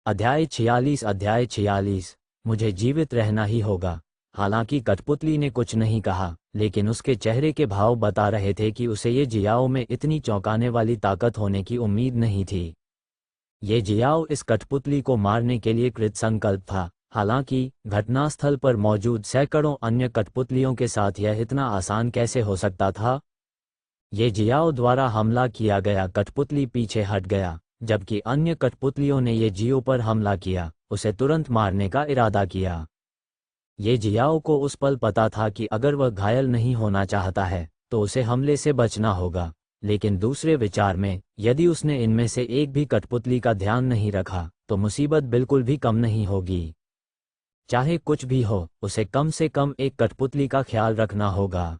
अध्याय 46 मुझे जीवित रहना ही होगा। हालांकि कठपुतली ने कुछ नहीं कहा, लेकिन उसके चेहरे के भाव बता रहे थे कि उसे ये जियाओ में इतनी चौंकाने वाली ताकत होने की उम्मीद नहीं थी। ये जियाओ इस कठपुतली को मारने के लिए कृतसंकल्प था। हालांकि घटनास्थल पर मौजूद सैकड़ों अन्य कठपुतलियों के साथ यह इतना आसान कैसे हो सकता था। ये जियाओ द्वारा हमला किया गया कठपुतली पीछे हट गया, जबकि अन्य कठपुतलियों ने ये जियो पर हमला किया, उसे तुरंत मारने का इरादा किया। ये जियाओ को उस पल पता था कि अगर वह घायल नहीं होना चाहता है तो उसे हमले से बचना होगा, लेकिन दूसरे विचार में यदि उसने इनमें से एक भी कठपुतली का ध्यान नहीं रखा तो मुसीबत बिल्कुल भी कम नहीं होगी। चाहे कुछ भी हो, उसे कम से कम एक कठपुतली का ख्याल रखना होगा।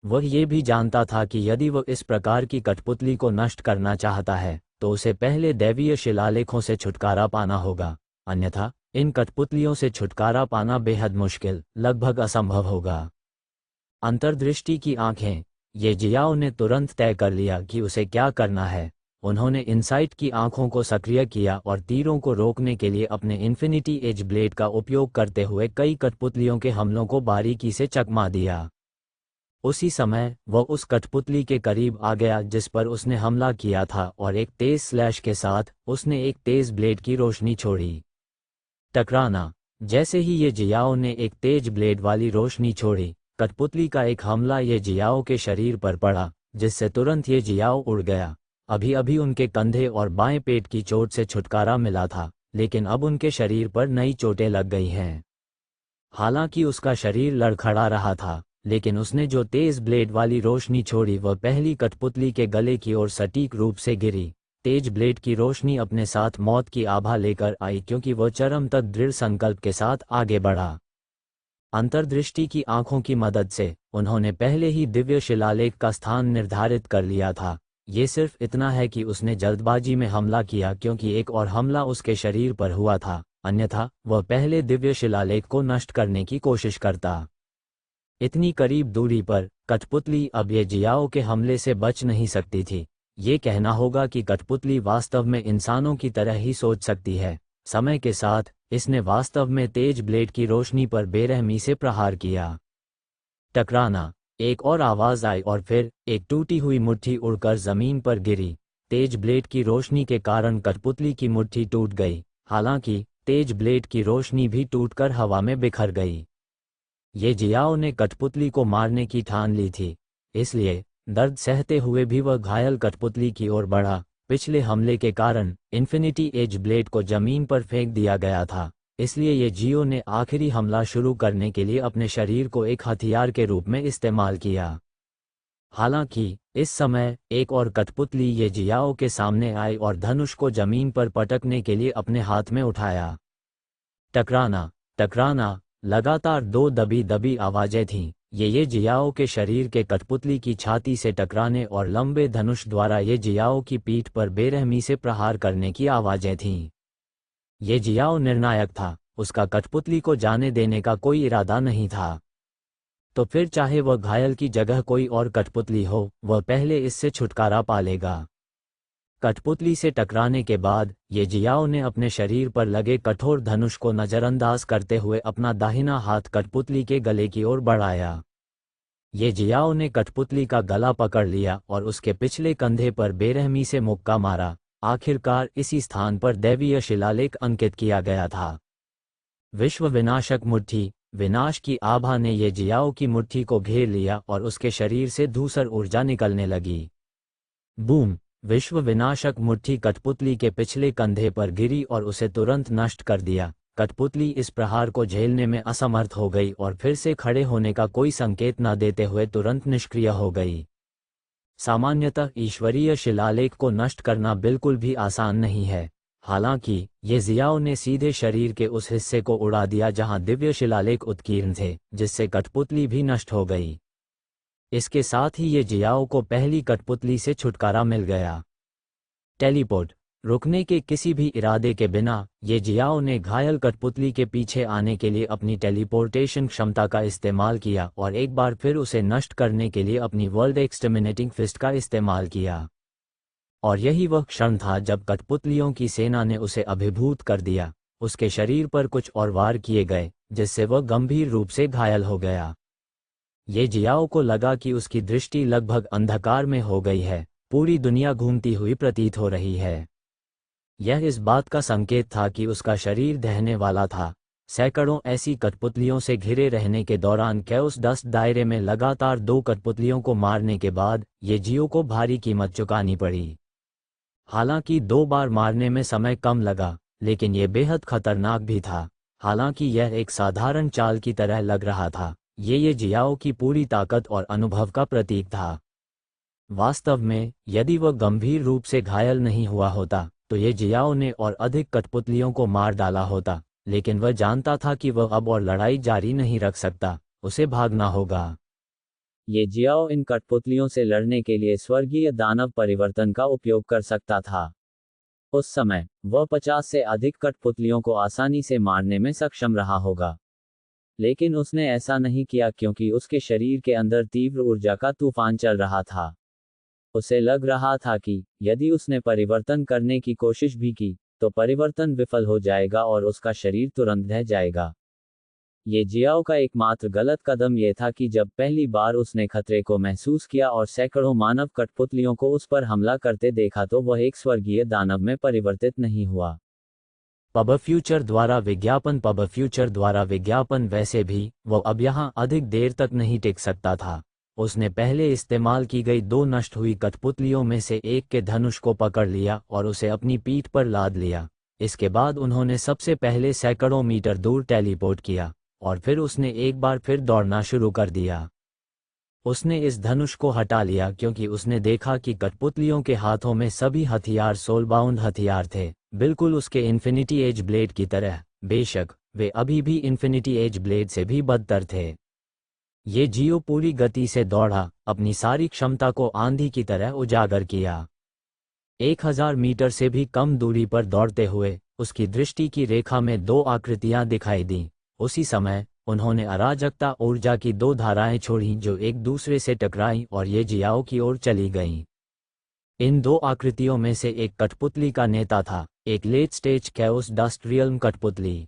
वह ये भी जानता था कि यदि वह इस प्रकार की कठपुतली को नष्ट करना चाहता है तो उसे पहले दैवीय शिलालेखों से छुटकारा पाना होगा, अन्यथा इन कठपुतलियों से छुटकारा पाना बेहद मुश्किल, लगभग असंभव होगा। अंतर्दृष्टि की आंखें। ये जियाओ ने तुरंत तय कर लिया कि उसे क्या करना है। उन्होंने इनसाइट की आंखों को सक्रिय किया और तीरों को रोकने के लिए अपने इन्फिनिटी एज ब्लेड का उपयोग करते हुए कई कठपुतलियों के हमलों को बारीकी से चकमा दिया। उसी समय वह उस कठपुतली के करीब आ गया जिस पर उसने हमला किया था और एक तेज स्लैश के साथ उसने एक तेज ब्लेड की रोशनी छोड़ी। टकराना। जैसे ही ये जियाओ ने एक तेज ब्लेड वाली रोशनी छोड़ी, कठपुतली का एक हमला ये जियाओ के शरीर पर पड़ा, जिससे तुरंत ये जियाओ उड़ गया। अभी अभी उनके कंधे और बाएं पेट की चोट से छुटकारा मिला था, लेकिन अब उनके शरीर पर नई चोटें लग गई हैं। हालांकि उसका शरीर लड़खड़ा रहा था, लेकिन उसने जो तेज ब्लेड वाली रोशनी छोड़ी वह पहली कठपुतली के गले की ओर सटीक रूप से गिरी। तेज ब्लेड की रोशनी अपने साथ मौत की आभा लेकर आई क्योंकि वह चरम तक दृढ़ संकल्प के साथ आगे बढ़ा। अंतर्दृष्टि की आंखों की मदद से उन्होंने पहले ही दिव्य शिलालेख का स्थान निर्धारित कर लिया था। ये सिर्फ इतना है कि उसने जल्दबाजी में हमला किया क्योंकि एक और हमला उसके शरीर पर हुआ था, अन्यथा वह पहले दिव्य शिलालेख को नष्ट करने की कोशिश करता। इतनी करीब दूरी पर कठपुतली अब ये जियाओ के हमले से बच नहीं सकती थी। ये कहना होगा कि कठपुतली वास्तव में इंसानों की तरह ही सोच सकती है। समय के साथ इसने वास्तव में तेज ब्लेड की रोशनी पर बेरहमी से प्रहार किया। टकराना। एक और आवाज आई और फिर एक टूटी हुई मुट्ठी उड़कर जमीन पर गिरी। तेज ब्लेड की रोशनी के कारण कठपुतली की मुट्ठी टूट गई, हालांकि तेज ब्लेड की रोशनी भी टूटकर हवा में बिखर गई। ये जियाओ ने कठपुतली को मारने की ठान ली थी, इसलिए दर्द सहते हुए भी वह घायल कठपुतली की ओर बढ़ा। पिछले हमले के कारण इन्फिनिटी एज ब्लेड को जमीन पर फेंक दिया गया था, इसलिए ये जियो ने आखिरी हमला शुरू करने के लिए अपने शरीर को एक हथियार के रूप में इस्तेमाल किया। हालांकि इस समय एक और कठपुतली ये जियाओ के सामने आई और धनुष को जमीन पर पटकने के लिए अपने हाथ में उठाया। टकराना। टकराना। लगातार दो दबी दबी आवाजें थीं। ये जियाओ के शरीर के कठपुतली की छाती से टकराने और लंबे धनुष द्वारा ये जियाओ की पीठ पर बेरहमी से प्रहार करने की आवाजें थीं। ये जियाओ निर्णायक था, उसका कठपुतली को जाने देने का कोई इरादा नहीं था। तो फिर चाहे वह घायल की जगह कोई और कठपुतली हो, वह पहले इससे छुटकारा पा लेगा। कठपुतली से टकराने के बाद ये जियाओ ने अपने शरीर पर लगे कठोर धनुष को नजरअंदाज करते हुए अपना दाहिना हाथ कठपुतली के गले की ओर बढ़ाया। ये जियाओ ने कठपुतली का गला पकड़ लिया और उसके पिछले कंधे पर बेरहमी से मुक्का मारा। आखिरकार इसी स्थान पर दैवीय शिलालेख अंकित किया गया था। विश्व विनाशक मुट्ठी। विनाश की आभा ने ये जियाओ की मुट्ठी को घेर लिया और उसके शरीर से धूसर ऊर्जा निकलने लगी। बूम। विश्व विनाशक मुट्ठी कठपुतली के पिछले कंधे पर गिरी और उसे तुरंत नष्ट कर दिया। कठपुतली इस प्रहार को झेलने में असमर्थ हो गई और फिर से खड़े होने का कोई संकेत न देते हुए तुरंत निष्क्रिय हो गई। सामान्यतः ईश्वरीय शिलालेख को नष्ट करना बिल्कुल भी आसान नहीं है। हालांकि ये जियाओ ने सीधे शरीर के उस हिस्से को उड़ा दिया जहां दिव्य शिलालेख उत्कीर्ण थे, जिससे कठपुतली भी नष्ट हो गई। इसके साथ ही ये जियाओ को पहली कठपुतली से छुटकारा मिल गया। टेलीपोर्ट। रुकने के किसी भी इरादे के बिना ये जियाओ ने घायल कठपुतली के पीछे आने के लिए अपनी टेलीपोर्टेशन क्षमता का इस्तेमाल किया और एक बार फिर उसे नष्ट करने के लिए अपनी वर्ल्ड एक्सटर्मिनेटिंग फिस्ट का इस्तेमाल किया। और यही वह क्षण था जब कठपुतलियों की सेना ने उसे अभिभूत कर दिया। उसके शरीर पर कुछ और वार किए गए, जिससे वह गंभीर रूप से घायल हो गया। ये जियाओ को लगा कि उसकी दृष्टि लगभग अंधकार में हो गई है, पूरी दुनिया घूमती हुई प्रतीत हो रही है। यह इस बात का संकेत था कि उसका शरीर दहने वाला था। सैकड़ों ऐसी कठपुतलियों से घिरे रहने के दौरान कैओस डस्ट दायरे में लगातार 2 कठपुतलियों को मारने के बाद ये जियो को भारी कीमत चुकानी पड़ी। हालांकि 2 बार मारने में समय कम लगा, लेकिन यह बेहद खतरनाक भी था। हालांकि यह एक साधारण चाल की तरह लग रहा था, ये जियाओ की पूरी ताकत और अनुभव का प्रतीक था। वास्तव में यदि वह गंभीर रूप से घायल नहीं हुआ होता तो ये जियाओ ने और अधिक कठपुतलियों को मार डाला होता, लेकिन वह जानता था कि वह अब और लड़ाई जारी नहीं रख सकता, उसे भागना होगा। ये जियाओ इन कठपुतलियों से लड़ने के लिए स्वर्गीय दानव परिवर्तन का उपयोग कर सकता था। उस समय वह 50 से अधिक कठपुतलियों को आसानी से मारने में सक्षम रहा होगा, लेकिन उसने ऐसा नहीं किया क्योंकि उसके शरीर के अंदर तीव्र ऊर्जा का तूफान चल रहा था। उसे लग रहा था कि यदि उसने परिवर्तन करने की कोशिश भी की तो परिवर्तन विफल हो जाएगा और उसका शरीर तुरंत ढह जाएगा। ये जियाओ का एकमात्र गलत कदम यह था कि जब पहली बार उसने खतरे को महसूस किया और सैकड़ों मानव कठपुतलियों को उस पर हमला करते देखा तो वह एक स्वर्गीय दानव में परिवर्तित नहीं हुआ। पब फ्यूचर द्वारा विज्ञापन वैसे भी वह अब यहाँ अधिक देर तक नहीं टिक सकता था। उसने पहले इस्तेमाल की गई 2 नष्ट हुई कठपुतलियों में से एक के धनुष को पकड़ लिया और उसे अपनी पीठ पर लाद लिया। इसके बाद उन्होंने सबसे पहले सैकड़ों मीटर दूर टेलीपोर्ट किया और फिर उसने एक बार फिर दौड़ना शुरू कर दिया। उसने इस धनुष को हटा लिया क्योंकि उसने देखा कि कठपुतलियों के हाथों में सभी हथियार सोलबाउंड हथियार थे, बिल्कुल उसके इन्फिनिटी एज ब्लेड की तरह। बेशक वे अभी भी इन्फिनिटी एज ब्लेड से भी बदतर थे। ये जियो पूरी गति से दौड़ा, अपनी सारी क्षमता को आंधी की तरह उजागर किया। 1000 मीटर से भी कम दूरी पर दौड़ते हुए उसकी दृष्टि की रेखा में 2 आकृतियां दिखाई दीं। उसी समय उन्होंने अराजकता ऊर्जा की 2 धाराएं छोड़ीं जो एक दूसरे से टकराईं और ये जियाओ की ओर चली गईं। इन 2 आकृतियों में से एक कठपुतली का नेता था, एक late stage chaos dust realm कठपुतली।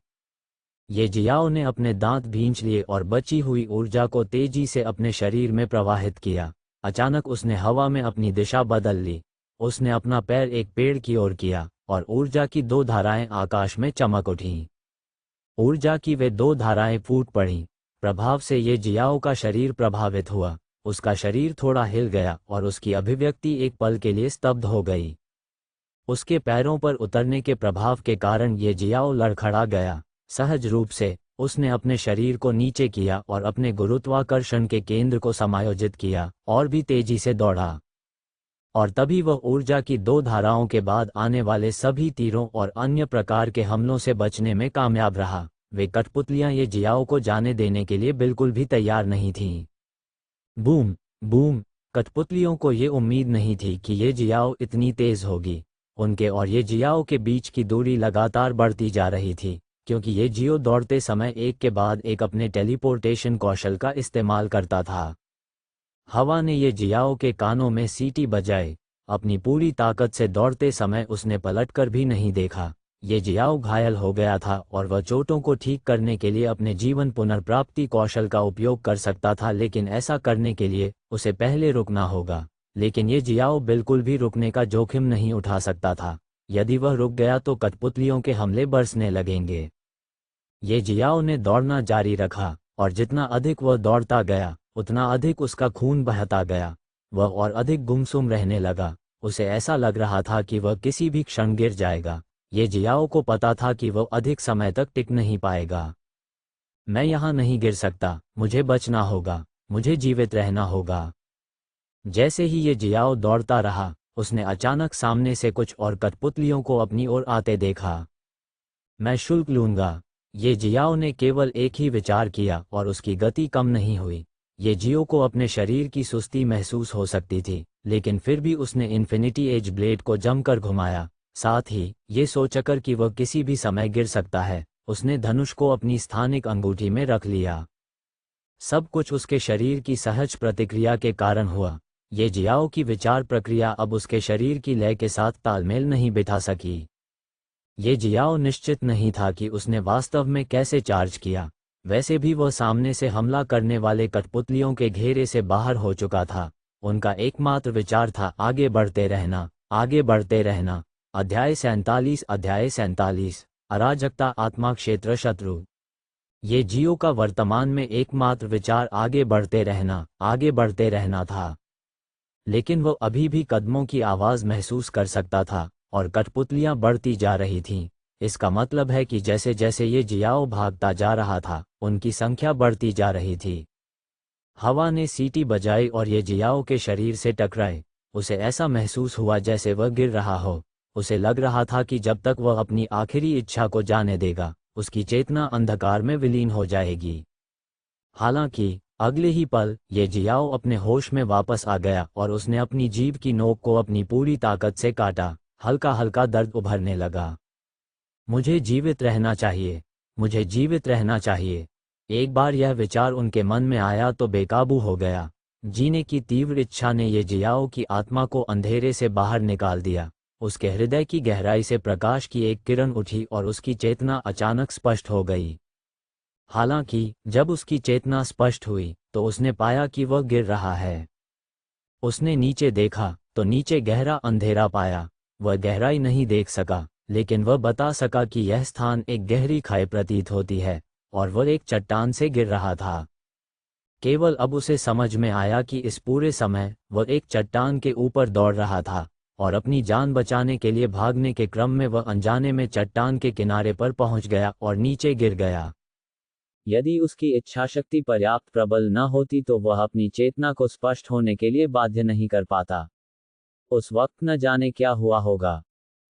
ये जियाओ ने अपने दांत भींच लिए और बची हुई ऊर्जा को तेजी से अपने शरीर में प्रवाहित किया। अचानक उसने हवा में अपनी दिशा बदल ली। उसने अपना पैर एक पेड़ की ओर किया और ऊर्जा की 2 धाराएं आकाश में चमक उठीं। ऊर्जा की वे 2 धाराएं फूट पड़ीं। प्रभाव से ये जियाओ का शरीर प्रभावित हुआ। उसका शरीर थोड़ा हिल गया और उसकी अभिव्यक्ति एक पल के लिए स्तब्ध हो गई। उसके पैरों पर उतरने के प्रभाव के कारण ये जियाओ लड़खड़ा गया। सहज रूप से उसने अपने शरीर को नीचे किया और अपने गुरुत्वाकर्षण के केंद्र को समायोजित किया और भी तेजी से दौड़ा। और तभी वह ऊर्जा की 2 धाराओं के बाद आने वाले सभी तीरों और अन्य प्रकार के हमलों से बचने में कामयाब रहा। वे कठपुतलियां ये जियाओ को जाने देने के लिए बिल्कुल भी तैयार नहीं थीं। Boom boom. कठपुतलियों को ये उम्मीद नहीं थी कि ये जियाओ इतनी तेज होगी। उनके और ये जियाओ के बीच की दूरी लगातार बढ़ती जा रही थी, क्योंकि ये जियो दौड़ते समय एक के बाद एक अपने टेलीपोर्टेशन कौशल का इस्तेमाल करता था। हवा ने ये जियाओ के कानों में सीटी बजाई। अपनी पूरी ताकत से दौड़ते समय उसने पलटकर भी नहीं देखा। ये जियाओ घायल हो गया था और वह चोटों को ठीक करने के लिए अपने जीवन पुनर्प्राप्ति कौशल का उपयोग कर सकता था, लेकिन ऐसा करने के लिए उसे पहले रुकना होगा। लेकिन ये जियाओ बिल्कुल भी रुकने का जोखिम नहीं उठा सकता था। यदि वह रुक गया तो कठपुतलियों के हमले बरसने लगेंगे। ये जियाओ ने दौड़ना जारी रखा और जितना अधिक वह दौड़ता गया उतना अधिक उसका खून बहता गया। वह और अधिक गुमसुम रहने लगा। उसे ऐसा लग रहा था कि वह किसी भी क्षण गिर जाएगा। ये जियाओ को पता था कि वह अधिक समय तक टिक नहीं पाएगा। मैं यहाँ नहीं गिर सकता, मुझे बचना होगा, मुझे जीवित रहना होगा। जैसे ही ये जियाओ दौड़ता रहा, उसने अचानक सामने से कुछ और कठपुतलियों को अपनी ओर आते देखा। मैं शुल्क लूंगा। ये जियाओ ने केवल एक ही विचार किया और उसकी गति कम नहीं हुई। ये जियो को अपने शरीर की सुस्ती महसूस हो सकती थी, लेकिन फिर भी उसने इन्फिनिटी एज ब्लेड को जमकर घुमाया। साथ ही ये सोचकर कि वह किसी भी समय गिर सकता है, उसने धनुष को अपनी स्थानिक अंगूठी में रख लिया। सब कुछ उसके शरीर की सहज प्रतिक्रिया के कारण हुआ। ये जियाओ की विचार प्रक्रिया अब उसके शरीर की लय के साथ तालमेल नहीं बिठा सकी। ये जियाओ निश्चित नहीं था कि उसने वास्तव में कैसे चार्ज किया। वैसे भी वह सामने से हमला करने वाले कठपुतलियों के घेरे से बाहर हो चुका था। उनका एकमात्र विचार था आगे बढ़ते रहना, आगे बढ़ते रहना। अध्याय 47 अराजकता आत्मा क्षेत्र शत्रु। ये जियो का वर्तमान में एकमात्र विचार आगे बढ़ते रहना, आगे बढ़ते रहना था। लेकिन वो अभी भी कदमों की आवाज़ महसूस कर सकता था और कठपुतलियां बढ़ती जा रही थीं। इसका मतलब है कि जैसे जैसे ये जियाओ भागता जा रहा था, उनकी संख्या बढ़ती जा रही थी। हवा ने सीटी बजाई और ये जियाओ के शरीर से टकराए। उसे ऐसा महसूस हुआ जैसे वह गिर रहा हो। उसे लग रहा था कि जब तक वह अपनी आखिरी इच्छा को जाने देगा, उसकी चेतना अंधकार में विलीन हो जाएगी। हालांकि अगले ही पल ये जियाओ अपने होश में वापस आ गया और उसने अपनी जीभ की नोक को अपनी पूरी ताकत से काटा। हल्का हल्का दर्द उभरने लगा। मुझे जीवित रहना चाहिए, मुझे जीवित रहना चाहिए। एक बार यह विचार उनके मन में आया तो बेकाबू हो गया। जीने की तीव्र इच्छा ने ये जियाओ की आत्मा को अंधेरे से बाहर निकाल दिया। उसके हृदय की गहराई से प्रकाश की एक किरण उठी और उसकी चेतना अचानक स्पष्ट हो गई। हालांकि जब उसकी चेतना स्पष्ट हुई तो उसने पाया कि वह गिर रहा है। उसने नीचे देखा तो नीचे गहरा अंधेरा पाया। वह गहराई नहीं देख सका, लेकिन वह बता सका कि यह स्थान एक गहरी खाई प्रतीत होती है और वह एक चट्टान से गिर रहा था। केवल अब उसे समझ में आया कि इस पूरे समय वह एक चट्टान के ऊपर दौड़ रहा था और अपनी जान बचाने के लिए भागने के क्रम में वह अनजाने में चट्टान के किनारे पर पहुंच गया और नीचे गिर गया। यदि उसकी इच्छाशक्ति पर्याप्त प्रबल न होती तो वह अपनी चेतना को स्पष्ट होने के लिए बाध्य नहीं कर पाता। उस वक्त न जाने क्या हुआ होगा।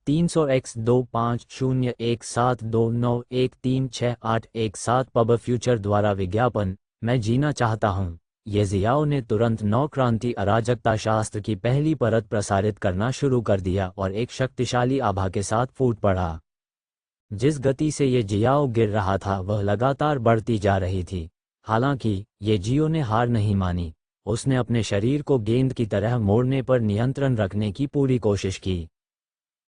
300x25017291368117 पब फ्यूचर द्वारा विज्ञापन। मैं जीना चाहता हूं। ये जियाओ ने तुरंत नवक्रांति अराजकता शास्त्र की पहली परत प्रसारित करना शुरू कर दिया और एक शक्तिशाली आभा के साथ फूट पड़ा। जिस गति से ये जियाओ गिर रहा था वह लगातार बढ़ती जा रही थी। हालांकि ये जियो ने हार नहीं मानी। उसने अपने शरीर को गेंद की तरह मोड़ने पर नियंत्रण रखने की पूरी कोशिश की।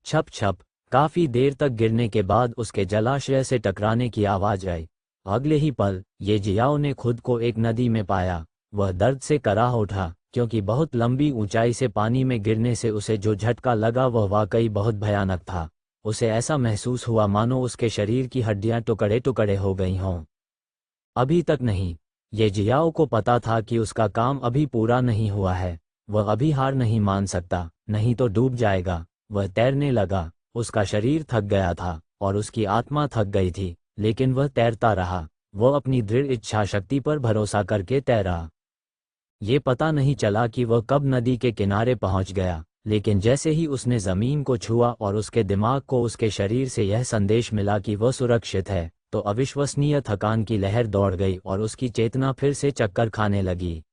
छप छप। काफी देर तक गिरने के बाद उसके जलाशय से टकराने की आवाज आई। अगले ही पल ये जियाओ ने खुद को एक नदी में पाया। वह दर्द से कराह उठा, क्योंकि बहुत लंबी ऊंचाई से पानी में गिरने से उसे जो झटका लगा वह वाकई बहुत भयानक था। उसे ऐसा महसूस हुआ मानो उसके शरीर की हड्डियां टुकड़े टुकड़े हो गई हों। अभी तक नहीं। ये जियाओ को पता था कि उसका काम अभी पूरा नहीं हुआ है। वह अभी हार नहीं मान सकता, नहीं तो डूब जाएगा। वह तैरने लगा। उसका शरीर थक गया था और उसकी आत्मा थक गई थी, लेकिन वह तैरता रहा। वह अपनी दृढ़ इच्छा शक्ति पर भरोसा करके तैरा। ये पता नहीं चला कि वह कब नदी के किनारे पहुंच गया, लेकिन जैसे ही उसने जमीन को छुआ और उसके दिमाग को उसके शरीर से यह संदेश मिला कि वह सुरक्षित है, तो अविश्वसनीय थकान की लहर दौड़ गई और उसकी चेतना फिर से चक्कर खाने लगी।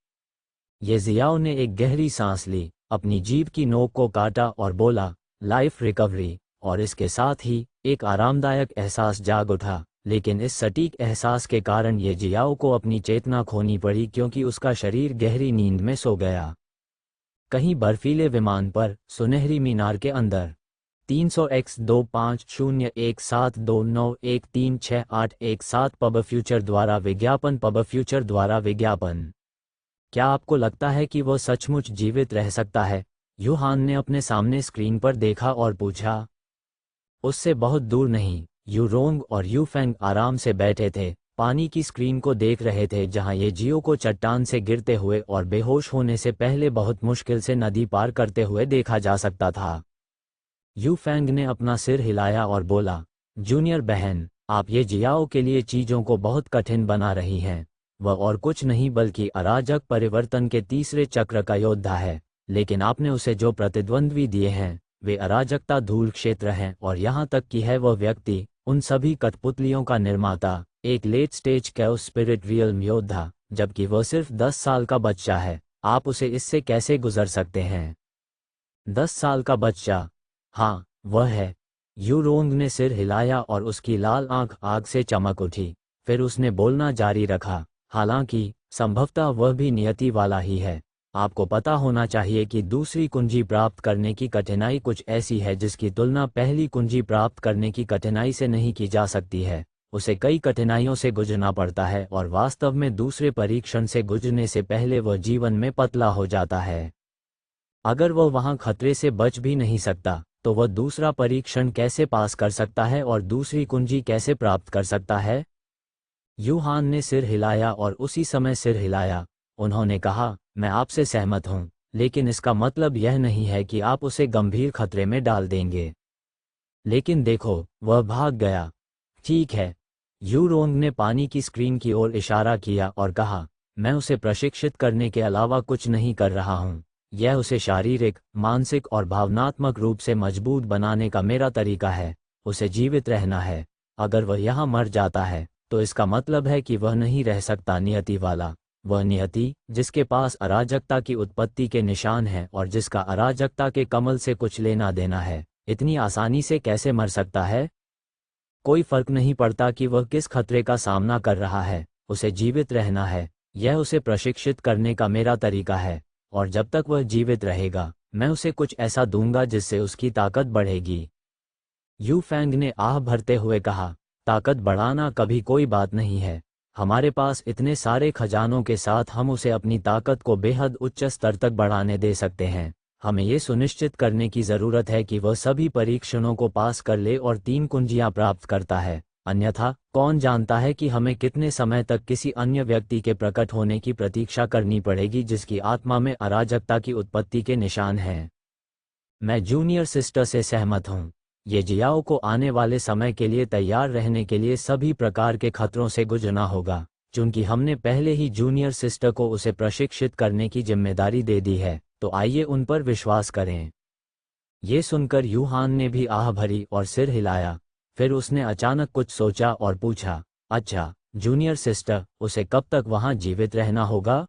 ये जियाओ ने एक गहरी सांस ली, अपनी जीभ की नोक को काटा और बोला, लाइफ रिकवरी। और इसके साथ ही एक आरामदायक एहसास जाग उठा। लेकिन इस सटीक एहसास के कारण ये जियाओ को अपनी चेतना खोनी पड़ी, क्योंकि उसका शरीर गहरी नींद में सो गया। कहीं बर्फीले विमान पर, सुनहरी मीनार के अंदर। 300x25017291368117 पब फ्यूचर द्वारा विज्ञापन। पब फ्यूचर द्वारा विज्ञापन। क्या आपको लगता है कि वह सचमुच जीवित रह सकता है? यूहान ने अपने सामने स्क्रीन पर देखा और पूछा। उससे बहुत दूर नहीं, यू रोंग और यू फेंग आराम से बैठे थे, पानी की स्क्रीन को देख रहे थे, जहां ये जियो को चट्टान से गिरते हुए और बेहोश होने से पहले बहुत मुश्किल से नदी पार करते हुए देखा जा सकता था। यू फेंग ने अपना सिर हिलाया और बोला, जूनियर बहन, आप ये जियाओ के लिए चीजों को बहुत कठिन बना रही हैं। वह और कुछ नहीं बल्कि अराजक परिवर्तन के तीसरे चक्र का योद्धा है, लेकिन आपने उसे जो प्रतिद्वंद्वी दिए हैं वे अराजकता धूल क्षेत्र हैं, और यहाँ तक कि है वह व्यक्ति, उन सभी कठपुतलियों का निर्माता, एक late stage chaos spirit realm योद्धा, जबकि वह सिर्फ 10 साल का बच्चा है। आप उसे इससे कैसे गुजर सकते हैं? 10 साल का बच्चा? हाँ, वह है। यूरोंग ने सिर हिलाया और उसकी लाल आंख आग से चमक उठी। फिर उसने बोलना जारी रखा, हालांकि संभवतः वह भी नियति वाला ही है। आपको पता होना चाहिए कि दूसरी कुंजी प्राप्त करने की कठिनाई कुछ ऐसी है जिसकी तुलना पहली कुंजी प्राप्त करने की कठिनाई से नहीं की जा सकती है। उसे कई कठिनाइयों से गुजरना पड़ता है और वास्तव में दूसरे परीक्षण से गुजरने से पहले वह जीवन में पतला हो जाता है। अगर वह वहां खतरे से बच भी नहीं सकता तो वह दूसरा परीक्षण कैसे पास कर सकता है और दूसरी कुंजी कैसे प्राप्त कर सकता है? यूहान ने सिर हिलाया और उसी समय सिर हिलाया। उन्होंने कहा, मैं आपसे सहमत हूं, लेकिन इसका मतलब यह नहीं है कि आप उसे गंभीर खतरे में डाल देंगे। लेकिन देखो, वह भाग गया। ठीक है। यूरोंग ने पानी की स्क्रीन की ओर इशारा किया और कहा, मैं उसे प्रशिक्षित करने के अलावा कुछ नहीं कर रहा हूं। यह उसे शारीरिक, मानसिक और भावनात्मक रूप से मजबूत बनाने का मेरा तरीका है। उसे जीवित रहना है। अगर वह यहाँ मर जाता है तो इसका मतलब है कि वह नहीं रह सकता नियति वाला। वह नियति जिसके पास अराजकता की उत्पत्ति के निशान हैं और जिसका अराजकता के कमल से कुछ लेना देना है, इतनी आसानी से कैसे मर सकता है? कोई फर्क नहीं पड़ता कि वह किस खतरे का सामना कर रहा है, उसे जीवित रहना है। यह उसे प्रशिक्षित करने का मेरा तरीका है, और जब तक वह जीवित रहेगा मैं उसे कुछ ऐसा दूंगा जिससे उसकी ताकत बढ़ेगी। यू फैंग ने आह भरते हुए कहा, ताकत बढ़ाना कभी कोई बात नहीं है। हमारे पास इतने सारे खजानों के साथ हम उसे अपनी ताकत को बेहद उच्च स्तर तक बढ़ाने दे सकते हैं। हमें ये सुनिश्चित करने की ज़रूरत है कि वह सभी परीक्षणों को पास कर ले और 3 कुंजियां प्राप्त करता है। अन्यथा कौन जानता है कि हमें कितने समय तक किसी अन्य व्यक्ति के प्रकट होने की प्रतीक्षा करनी पड़ेगी जिसकी आत्मा में अराजकता की उत्पत्ति के निशान हैं। मैं जूनियर सिस्टर से सहमत हूँ। ये जियाओ को आने वाले समय के लिए तैयार रहने के लिए सभी प्रकार के खतरों से गुजरना होगा। चूंकि हमने पहले ही जूनियर सिस्टर को उसे प्रशिक्षित करने की जिम्मेदारी दे दी है, तो आइए उन पर विश्वास करें। ये सुनकर यूहान ने भी आह भरी और सिर हिलाया। फिर उसने अचानक कुछ सोचा और पूछा, अच्छा, जूनियर सिस्टर, उसे कब तक वहां जीवित रहना होगा?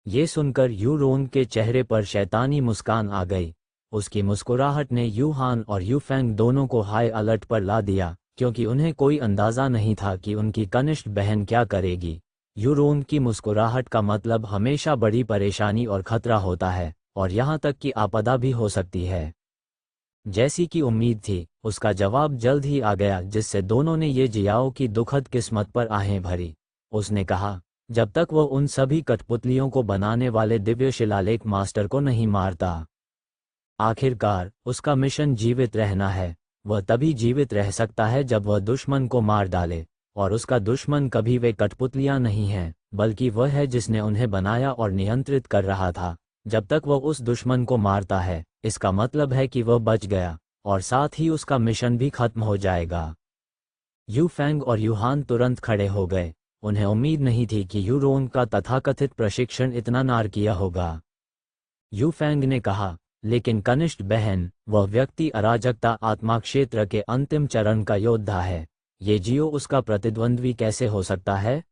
ये सुनकर यूरोन के चेहरे पर शैतानी मुस्कान आ गई। उसकी मुस्कुराहट ने यूहान और यूफेंग दोनों को हाई अलर्ट पर ला दिया, क्योंकि उन्हें कोई अंदाज़ा नहीं था कि उनकी कनिष्ठ बहन क्या करेगी। यूरोन की मुस्कुराहट का मतलब हमेशा बड़ी परेशानी और खतरा होता है, और यहाँ तक कि आपदा भी हो सकती है। जैसी कि उम्मीद थी, उसका जवाब जल्द ही आ गया, जिससे दोनों ने ये जियाओ की दुखद किस्मत पर आहें भरी। उसने कहा, जब तक वह उन सभी कठपुतलियों को बनाने वाले दिव्य शिलालेख मास्टर को नहीं मारता। आखिरकार उसका मिशन जीवित रहना है। वह तभी जीवित रह सकता है जब वह दुश्मन को मार डाले, और उसका दुश्मन कभी वे कठपुतलियां नहीं हैं, बल्कि वह है जिसने उन्हें बनाया और नियंत्रित कर रहा था। जब तक वह उस दुश्मन को मारता है, इसका मतलब है कि वह बच गया, और साथ ही उसका मिशन भी खत्म हो जाएगा। यू फैंग और यूहान तुरंत खड़े हो गए। उन्हें उम्मीद नहीं थी कि यूरोन का तथाकथित प्रशिक्षण इतना नारकीय होगा। यू फैंग ने कहा, लेकिन कनिष्ठ बहन, वह व्यक्ति अराजकता आत्मा क्षेत्र के अंतिम चरण का योद्धा है। ये जियो उसका प्रतिद्वंद्वी कैसे हो सकता है?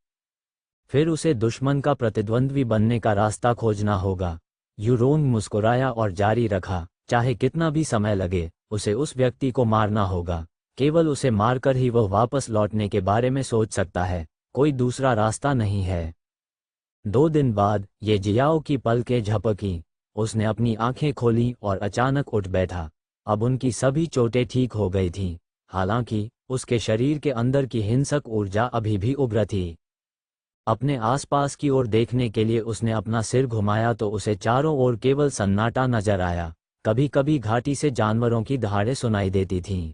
फिर उसे दुश्मन का प्रतिद्वंद्वी बनने का रास्ता खोजना होगा। यूरोन मुस्कुराया और जारी रखा, चाहे कितना भी समय लगे, उसे उस व्यक्ति को मारना होगा। केवल उसे मारकर ही वह वापस लौटने के बारे में सोच सकता है। कोई दूसरा रास्ता नहीं है। 2 दिन बाद ये जियाओ की पलकें झपकी। उसने अपनी आंखें खोलीं और अचानक उठ बैठा। अब उनकी सभी चोटें ठीक हो गई थीं, हालांकि उसके शरीर के अंदर की हिंसक ऊर्जा अभी भी उग्र थी। अपने आसपास की ओर देखने के लिए उसने अपना सिर घुमाया तो उसे चारों ओर केवल सन्नाटा नजर आया। कभी कभी घाटी से जानवरों की दहाड़ें सुनाई देती थीं।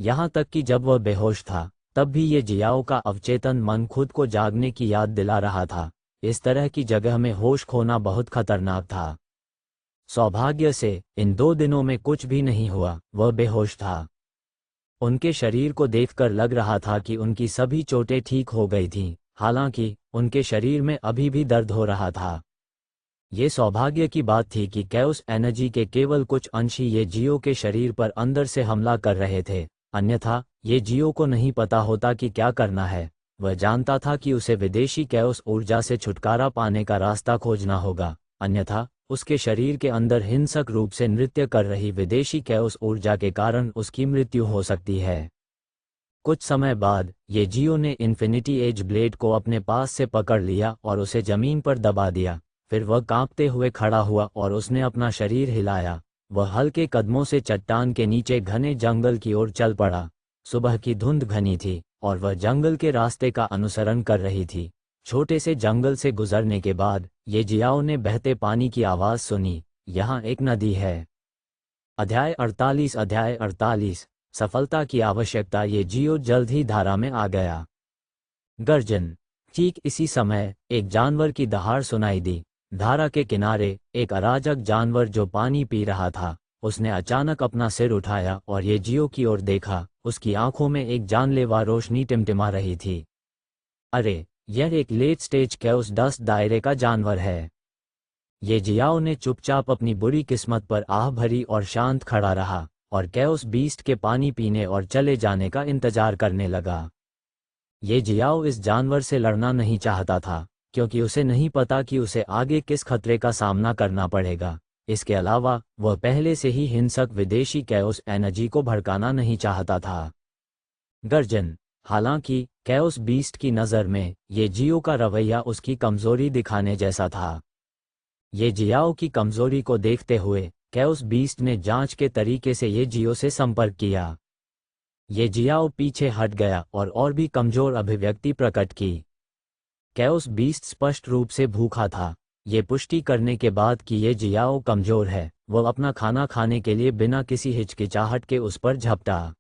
यहाँ तक कि जब वह बेहोश था, तब भी ये जियाओ का अवचेतन मन खुद को जागने की याद दिला रहा था। इस तरह की जगह में होश खोना बहुत खतरनाक था। सौभाग्य से इन 2 दिनों में कुछ भी नहीं हुआ। वह बेहोश था। उनके शरीर को देखकर लग रहा था कि उनकी सभी चोटें ठीक हो गई थीं, हालांकि उनके शरीर में अभी भी दर्द हो रहा था। ये सौभाग्य की बात थी कि कैओस एनर्जी के केवल कुछ अंश ही ये जियो के शरीर पर अंदर से हमला कर रहे थे, अन्यथा ये जियो को नहीं पता होता कि क्या करना है। वह जानता था कि उसे विदेशी कैओस ऊर्जा से छुटकारा पाने का रास्ता खोजना होगा, अन्यथा उसके शरीर के अंदर हिंसक रूप से नृत्य कर रही विदेशी कैओस ऊर्जा के कारण उसकी मृत्यु हो सकती है। कुछ समय बाद ये जियो ने इन्फिनिटी एज ब्लेड को अपने पास से पकड़ लिया और उसे जमीन पर दबा दिया। फिर वह कांपते हुए खड़ा हुआ और उसने अपना शरीर हिलाया। वह हल्के कदमों से चट्टान के नीचे घने जंगल की ओर चल पड़ा। सुबह की धुंध घनी थी और वह जंगल के रास्ते का अनुसरण कर रही थी। छोटे से जंगल से गुजरने के बाद ये जियाओ ने बहते पानी की आवाज़ सुनी। यहाँ एक नदी है। अध्याय 48 सफलता की आवश्यकता। ये जियो जल्द ही धारा में आ गया। गर्जन। ठीक इसी समय एक जानवर की दहाड़ सुनाई दी। धारा के किनारे एक अराजक जानवर जो पानी पी रहा था, उसने अचानक अपना सिर उठाया और ये जियो की ओर देखा। उसकी आंखों में एक जानलेवा रोशनी टिमटिमा रही थी। अरे, यह एक लेट स्टेज कैओस डस्ट दायरे का जानवर है। ये जियाओ ने चुपचाप अपनी बुरी किस्मत पर आह भरी और शांत खड़ा रहा और कैओस बीस्ट के पानी पीने और चले जाने का इंतजार करने लगा। ये जियाओ इस जानवर से लड़ना नहीं चाहता था, क्योंकि उसे नहीं पता कि उसे आगे किस खतरे का सामना करना पड़ेगा। इसके अलावा वह पहले से ही हिंसक विदेशी कैओस एनर्जी को भड़काना नहीं चाहता था। गर्जन। हालांकि कैओस बीस्ट की नज़र में ये जियो का रवैया उसकी कमजोरी दिखाने जैसा था। ये जियाओ की कमजोरी को देखते हुए कैओस बीस्ट ने जांच के तरीके से ये जियो से संपर्क किया। ये जियाओ पीछे हट गया और भी कमजोर अभिव्यक्ति प्रकट की। कैओस बीस्ट स्पष्ट रूप से भूखा था। ये पुष्टि करने के बाद कि ये जियाओ कमजोर है, वह अपना खाना खाने के लिए बिना किसी हिचकिचाहट के उस पर झपटा।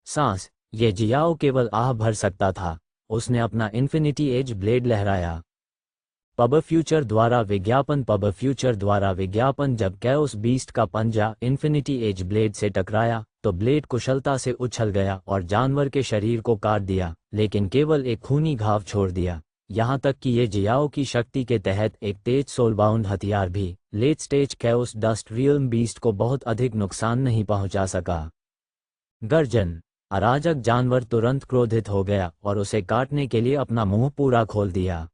सांस। ये जियाओ केवल आह भर सकता था। उसने अपना इन्फिनिटी एज ब्लेड लहराया। पब फ्यूचर द्वारा विज्ञापन। जब कैओस बीस्ट का पंजा इन्फिनिटी एज ब्लेड से टकराया तो ब्लेड कुशलता से उछल गया और जानवर के शरीर को काट दिया, लेकिन केवल एक खूनी घाव छोड़ दिया। यहाँ तक कि ये जियाओ की शक्ति के तहत एक तेज सोलबाउंड हथियार भी late stage chaos dust realm beast को बहुत अधिक नुकसान नहीं पहुंचा सका। गर्जन। अराजक जानवर तुरंत क्रोधित हो गया और उसे काटने के लिए अपना मुंह पूरा खोल दिया।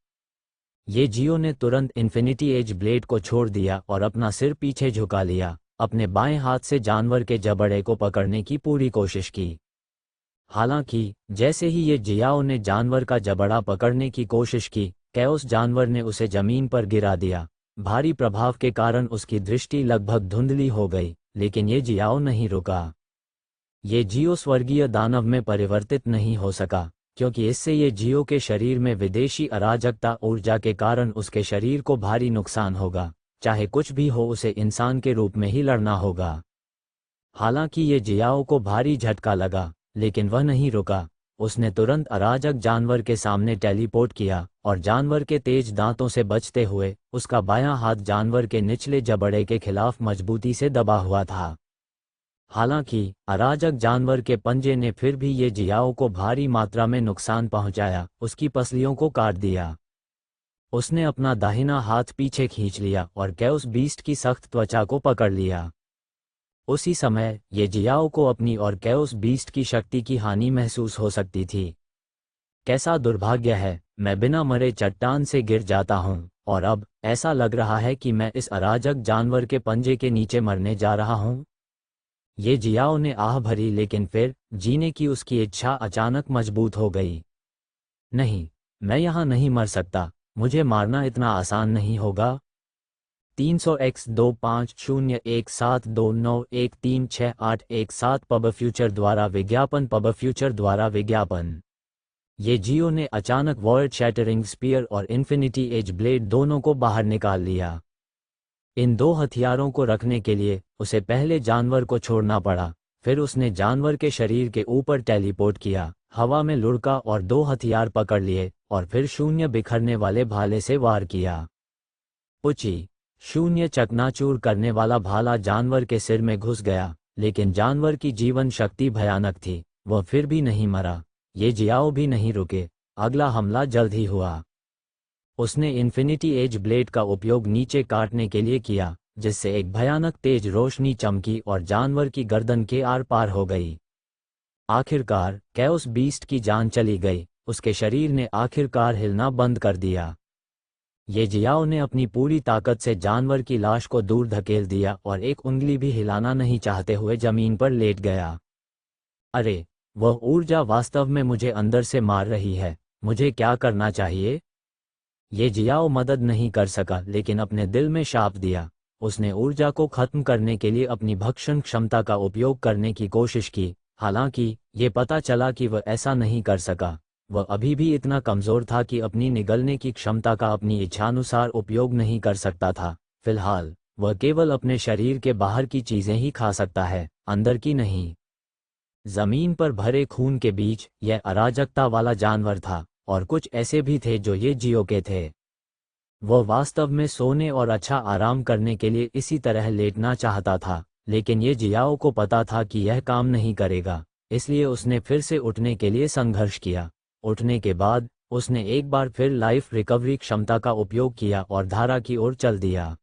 ये जियो ने तुरंत इन्फिनिटी एज ब्लेड को छोड़ दिया और अपना सिर पीछे झुका लिया। अपने बाएं हाथ से जानवर के जबड़े को पकड़ने की पूरी कोशिश की। हालांकि जैसे ही ये जियाओ ने जानवर का जबड़ा पकड़ने की कोशिश की, कैओस जानवर ने उसे जमीन पर गिरा दिया। भारी प्रभाव के कारण उसकी दृष्टि लगभग धुंधली हो गई, लेकिन ये जियाओ नहीं रुका। ये जियो स्वर्गीय दानव में परिवर्तित नहीं हो सका, क्योंकि इससे ये जियो के शरीर में विदेशी अराजकता ऊर्जा के कारण उसके शरीर को भारी नुकसान होगा। चाहे कुछ भी हो, उसे इंसान के रूप में ही लड़ना होगा। हालांकि ये जियाओ को भारी झटका लगा, लेकिन वह नहीं रुका। उसने तुरंत अराजक जानवर के सामने टेलीपोर्ट किया और जानवर के तेज दांतों से बचते हुए उसका बायां हाथ जानवर के निचले जबड़े के खिलाफ मजबूती से दबा हुआ था। हालांकि अराजक जानवर के पंजे ने फिर भी ये जियाओ को भारी मात्रा में नुकसान पहुंचाया, उसकी पसलियों को काट दिया। उसने अपना दाहिना हाथ पीछे खींच लिया और कैओस बीस्ट की सख्त त्वचा को पकड़ लिया। उसी समय ये जियाओ को अपनी और कैओस बीस्ट की शक्ति की हानि महसूस हो सकती थी। कैसा दुर्भाग्य है, मैं बिना मरे चट्टान से गिर जाता हूँ और अब ऐसा लग रहा है कि मैं इस अराजक जानवर के पंजे के नीचे मरने जा रहा हूँ। ये जियाओ ने आह भरी, लेकिन फिर जीने की उसकी इच्छा अचानक मजबूत हो गई। नहीं, मैं यहाँ नहीं मर सकता। मुझे मारना इतना आसान नहीं होगा। 300x25017291368117 पब फ्यूचर द्वारा विज्ञापन। ये जियो ने अचानक वर्ल्ड शैटरिंग स्पीयर और इन्फिनिटी एज ब्लेड दोनों को बाहर निकाल लिया। इन दो हथियारों को रखने के लिए उसे पहले जानवर को छोड़ना पड़ा। फिर उसने जानवर के शरीर के ऊपर टेलीपोर्ट किया, हवा में लुढ़का और दो हथियार पकड़ लिए और फिर शून्य बिखरने वाले भाले से वार किया। पुची। शून्य चकनाचूर करने वाला भाला जानवर के सिर में घुस गया, लेकिन जानवर की जीवन शक्ति भयानक थी। वह फिर भी नहीं मरा। ये जियाओ भी नहीं रुके। अगला हमला जल्द ही हुआ। उसने इन्फिनिटी एज ब्लेड का उपयोग नीचे काटने के लिए किया, जिससे एक भयानक तेज रोशनी चमकी और जानवर की गर्दन के आर पार हो गई। आखिरकार कैओस बीस्ट की जान चली गई। उसके शरीर ने आखिरकार हिलना बंद कर दिया। ये जियाओ ने अपनी पूरी ताकत से जानवर की लाश को दूर धकेल दिया और एक उंगली भी हिलाना नहीं चाहते हुए जमीन पर लेट गया। अरे, वह ऊर्जा वास्तव में मुझे अंदर से मार रही है। मुझे क्या करना चाहिए? ये जियाओ मदद नहीं कर सका, लेकिन अपने दिल में शाप दिया। उसने ऊर्जा को खत्म करने के लिए अपनी भक्षण क्षमता का उपयोग करने की कोशिश की। हालांकि ये पता चला कि वह ऐसा नहीं कर सका। वह अभी भी इतना कमज़ोर था कि अपनी निगलने की क्षमता का अपनी इच्छानुसार उपयोग नहीं कर सकता था। फिलहाल वह केवल अपने शरीर के बाहर की चीज़ें ही खा सकता है, अंदर की नहीं। जमीन पर भरे खून के बीच यह अराजकता वाला जानवर था, और कुछ ऐसे भी थे जो ये जियो के थे। वह वास्तव में सोने और अच्छा आराम करने के लिए इसी तरह लेटना चाहता था, लेकिन ये जियाओ को पता था कि यह काम नहीं करेगा, इसलिए उसने फिर से उठने के लिए संघर्ष किया। उठने के बाद उसने एक बार फिर लाइफ रिकवरी क्षमता का उपयोग किया और धारा की ओर चल दिया।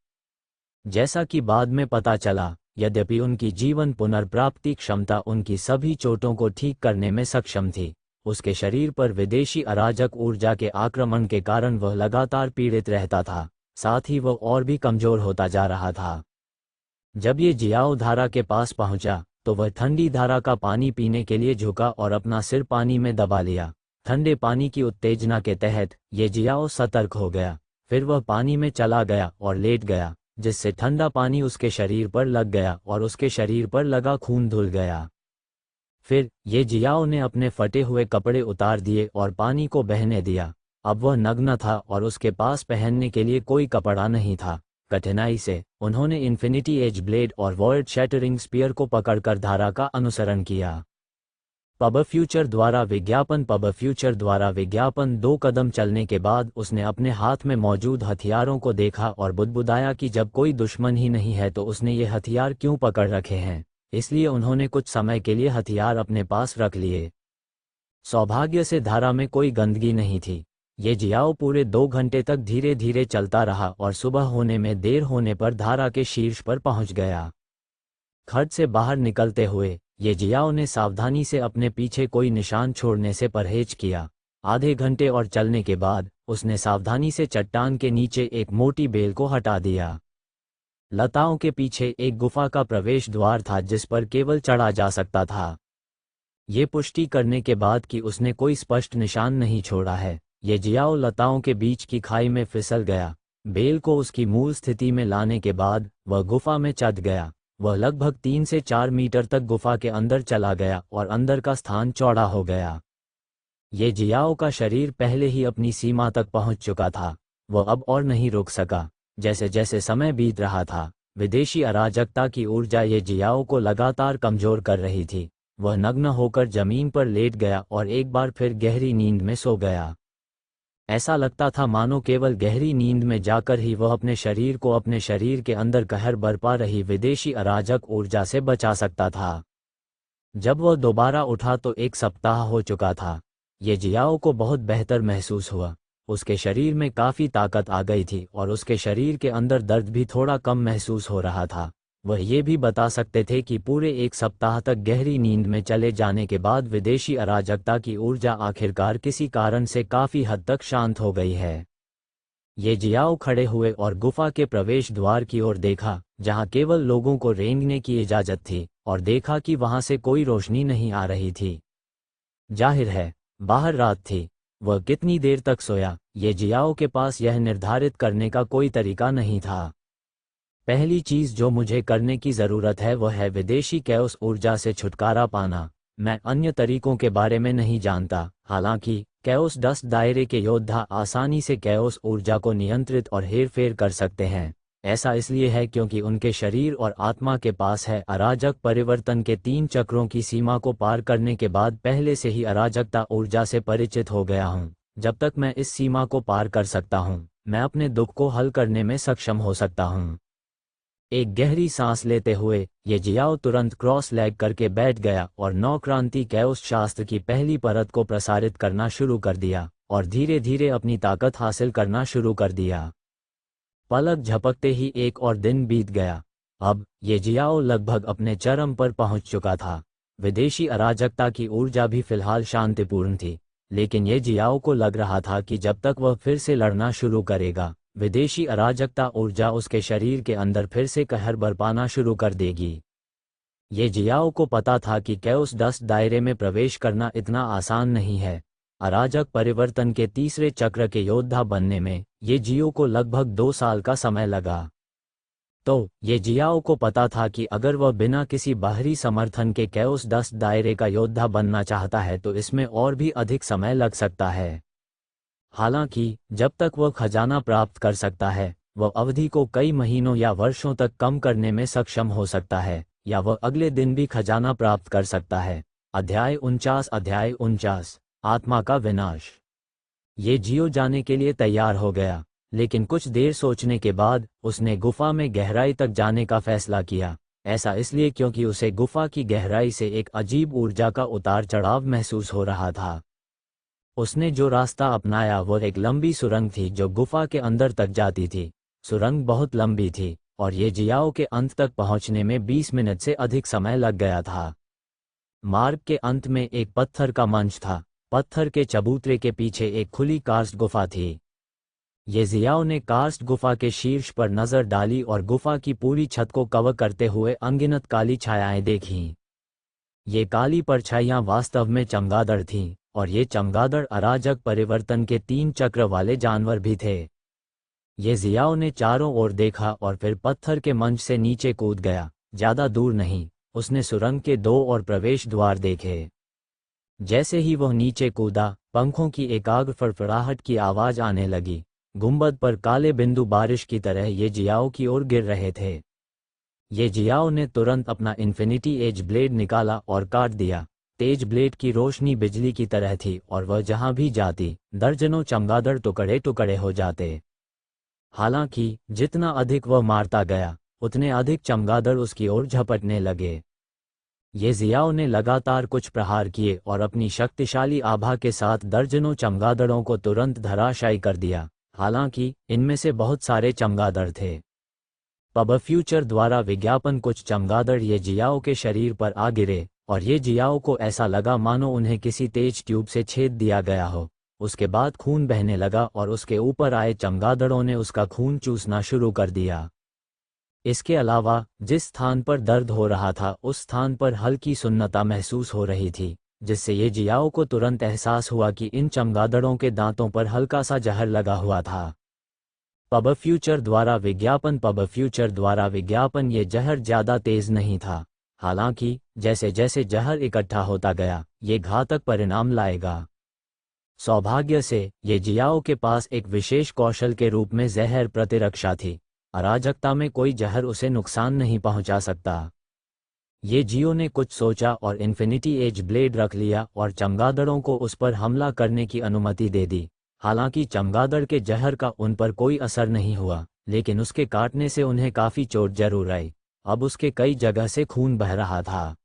जैसा कि बाद में पता चला, यद्यपि उनकी जीवन पुनर्प्राप्ति क्षमता उनकी सभी चोटों को ठीक करने में सक्षम थी, उसके शरीर पर विदेशी अराजक ऊर्जा के आक्रमण के कारण वह लगातार पीड़ित रहता था, साथ ही वह और भी कमजोर होता जा रहा था। जब ये जियाओ धारा के पास पहुंचा, तो वह ठंडी धारा का पानी पीने के लिए झुका और अपना सिर पानी में दबा लिया। ठंडे पानी की उत्तेजना के तहत ये जियाओ सतर्क हो गया। फिर वह पानी में चला गया और लेट गया, जिससे ठंडा पानी उसके शरीर पर लग गया और उसके शरीर पर लगा खून धुल गया। फिर ये जियाओ ने अपने फटे हुए कपड़े उतार दिए और पानी को बहने दिया। अब वह नग्न था और उसके पास पहनने के लिए कोई कपड़ा नहीं था। कठिनाई से उन्होंने इन्फिनिटी एज ब्लेड और वॉइड शैटरिंग स्पीयर को पकड़कर धारा का अनुसरण किया। पब फ्यूचर द्वारा विज्ञापन 2 कदम चलने के बाद उसने अपने हाथ में मौजूद हथियारों को देखा और बुदबुदाया कि जब कोई दुश्मन ही नहीं है तो उसने ये हथियार क्यों पकड़ रखे हैं। इसलिए उन्होंने कुछ समय के लिए हथियार अपने पास रख लिए। सौभाग्य से धारा में कोई गंदगी नहीं थी। ये जियाओ पूरे 2 घंटे तक धीरे धीरे चलता रहा और सुबह होने में देर होने पर धारा के शीर्ष पर पहुंच गया। खड्ड से बाहर निकलते हुए ये जियाओ ने सावधानी से अपने पीछे कोई निशान छोड़ने से परहेज किया। आधे घंटे और चलने के बाद उसने सावधानी से चट्टान के नीचे एक मोटी बेल को हटा दिया। लताओं के पीछे एक गुफा का प्रवेश द्वार था जिस पर केवल चढ़ा जा सकता था। ये पुष्टि करने के बाद कि उसने कोई स्पष्ट निशान नहीं छोड़ा है, ये जियाओ लताओं के बीच की खाई में फिसल गया। बेल को उसकी मूल स्थिति में लाने के बाद वह गुफा में चढ़ गया। वह लगभग 3 से 4 मीटर तक गुफा के अंदर चला गया और अंदर का स्थान चौड़ा हो गया। ये जियाओ का शरीर पहले ही अपनी सीमा तक पहुंच चुका था। वह अब और नहीं रुक सका। जैसे जैसे समय बीत रहा था, विदेशी अराजकता की ऊर्जा ये जियाओ को लगातार कमजोर कर रही थी। वह नग्न होकर जमीन पर लेट गया और एक बार फिर गहरी नींद में सो गया। ऐसा लगता था मानो केवल गहरी नींद में जाकर ही वह अपने शरीर को अपने शरीर के अंदर कहर बरपा रही विदेशी अराजक ऊर्जा से बचा सकता था। जब वह दोबारा उठा तो 1 सप्ताह हो चुका था। ये जियाओ को बहुत बेहतर महसूस हुआ। उसके शरीर में काफ़ी ताकत आ गई थी और उसके शरीर के अंदर दर्द भी थोड़ा कम महसूस हो रहा था। वह ये भी बता सकते थे कि पूरे 1 सप्ताह तक गहरी नींद में चले जाने के बाद विदेशी अराजकता की ऊर्जा आखिरकार किसी कारण से काफ़ी हद तक शांत हो गई है। ये जियाओ खड़े हुए और गुफा के प्रवेश द्वार की ओर देखा, जहां केवल लोगों को रेंगने की इजाज़त थी, और देखा कि वहां से कोई रोशनी नहीं आ रही थी। जाहिर है, बाहर रात थी। वह कितनी देर तक सोया, ये जियाओ के पास यह निर्धारित करने का कोई तरीका नहीं था। पहली चीज़ जो मुझे करने की ज़रूरत है वह है विदेशी कैओस ऊर्जा से छुटकारा पाना। मैं अन्य तरीकों के बारे में नहीं जानता। हालांकि कैओस डस्ट दायरे के योद्धा आसानी से कैओस ऊर्जा को नियंत्रित और हेरफेर कर सकते हैं। ऐसा इसलिए है क्योंकि उनके शरीर और आत्मा के पास है अराजक परिवर्तन के 3 चक्रों की सीमा को पार करने के बाद पहले से ही अराजकता ऊर्जा से परिचित हो गया हूँ। जब तक मैं इस सीमा को पार कर सकता हूँ, मैं अपने दुख को हल करने में सक्षम हो सकता हूँ। एक गहरी सांस लेते हुए ये जियाओ तुरंत क्रॉस लेग करके बैठ गया और नौक्रांति कैओस शास्त्र की पहली परत को प्रसारित करना शुरू कर दिया और धीरे धीरे अपनी ताकत हासिल करना शुरू कर दिया। पलक झपकते ही एक और दिन बीत गया। अब ये जियाओ लगभग अपने चरम पर पहुंच चुका था। विदेशी अराजकता की ऊर्जा भी फिलहाल शांतिपूर्ण थी, लेकिन ये जियाओ को लग रहा था कि जब तक वह फिर से लड़ना शुरू करेगा, विदेशी अराजकता ऊर्जा उसके शरीर के अंदर फिर से कहर बरपाना शुरू कर देगी। ये जियाओ को पता था कि कैओस डस्ट दायरे में प्रवेश करना इतना आसान नहीं है। अराजक परिवर्तन के तीसरे चक्र के योद्धा बनने में ये जियो को लगभग 2 साल का समय लगा। तो ये जियाओ को पता था कि अगर वह बिना किसी बाहरी समर्थन के कैओस डस्ट दायरे का योद्धा बनना चाहता है तो इसमें और भी अधिक समय लग सकता है। हालांकि जब तक वह खजाना प्राप्त कर सकता है, वह अवधि को कई महीनों या वर्षों तक कम करने में सक्षम हो सकता है, या वह अगले दिन भी खजाना प्राप्त कर सकता है। अध्याय 49 आत्मा का विनाश। ये जियो जाने के लिए तैयार हो गया, लेकिन कुछ देर सोचने के बाद उसने गुफा में गहराई तक जाने का फैसला किया। ऐसा इसलिए क्योंकि उसे गुफा की गहराई से एक अजीब ऊर्जा का उतार चढ़ाव महसूस हो रहा था। उसने जो रास्ता अपनाया वह एक लंबी सुरंग थी जो गुफा के अंदर तक जाती थी। सुरंग बहुत लंबी थी और ये जियाओ के अंत तक पहुंचने में 20 मिनट से अधिक समय लग गया था। मार्ग के अंत में एक पत्थर का मंच था। पत्थर के चबूतरे के पीछे एक खुली कार्स्ट गुफा थी। ये जियाओ ने कार्स्ट गुफा के शीर्ष पर नजर डाली और गुफा की पूरी छत को कवर करते हुए अनगिनत काली छायाएं देखीं। ये काली परछाइयां वास्तव में चमगादड़ थीं, और ये चमगादड़ अराजक परिवर्तन के 3 चक्र वाले जानवर भी थे। ये जियाओ ने चारों ओर देखा और फिर पत्थर के मंच से नीचे कूद गया। ज्यादा दूर नहीं, उसने सुरंग के 2 और प्रवेश द्वार देखे। जैसे ही वह नीचे कूदा, पंखों की एकाग्र फड़फड़ाहट की आवाज आने लगी। गुंबद पर काले बिंदु बारिश की तरह ये जियाओ की ओर गिर रहे थे। ये जियाओ ने तुरंत अपना इन्फिनिटी एज ब्लेड निकाला और काट दिया। तेज ब्लेड की रोशनी बिजली की तरह थी और वह जहां भी जाती, दर्जनों चमगादड़ टुकड़े टुकड़े हो जाते। हालांकि जितना अधिक वह मारता गया, उतने अधिक चमगादड़ उसकी ओर झपटने लगे। ये जियाओ ने लगातार कुछ प्रहार किए और अपनी शक्तिशाली आभा के साथ दर्जनों चमगादड़ों को तुरंत धराशायी कर दिया। हालांकि इनमें से बहुत सारे चमगादड़ थे। पब फ्यूचर द्वारा विज्ञापन कुछ चमगादड़ ये जियाओ के शरीर पर आ गिरे और ये जियाओ को ऐसा लगा मानो उन्हें किसी तेज ट्यूब से छेद दिया गया हो। उसके बाद खून बहने लगा और उसके ऊपर आए चमगादड़ों ने उसका खून चूसना शुरू कर दिया। इसके अलावा जिस स्थान पर दर्द हो रहा था उस स्थान पर हल्की सुन्नता महसूस हो रही थी, जिससे ये जियाओ को तुरंत एहसास हुआ कि इन चमगादड़ों के दांतों पर हल्का सा जहर लगा हुआ था। पब फ्यूचर द्वारा विज्ञापन ये जहर ज्यादा तेज नहीं था। हालांकि जैसे जैसे जहर इकट्ठा होता गया, ये घातक परिणाम लाएगा। सौभाग्य से ये जियाओ के पास एक विशेष कौशल के रूप में जहर प्रतिरक्षा थी। अराजकता में कोई जहर उसे नुकसान नहीं पहुंचा सकता। ये जियो ने कुछ सोचा और इन्फिनिटी एज ब्लेड रख लिया और चमगादड़ों को उस पर हमला करने की अनुमति दे दी। हालांकि चमगादड़ के जहर का उन पर कोई असर नहीं हुआ, लेकिन उसके काटने से उन्हें काफी चोट जरूर आई। अब उसके कई जगह से खून बह रहा था।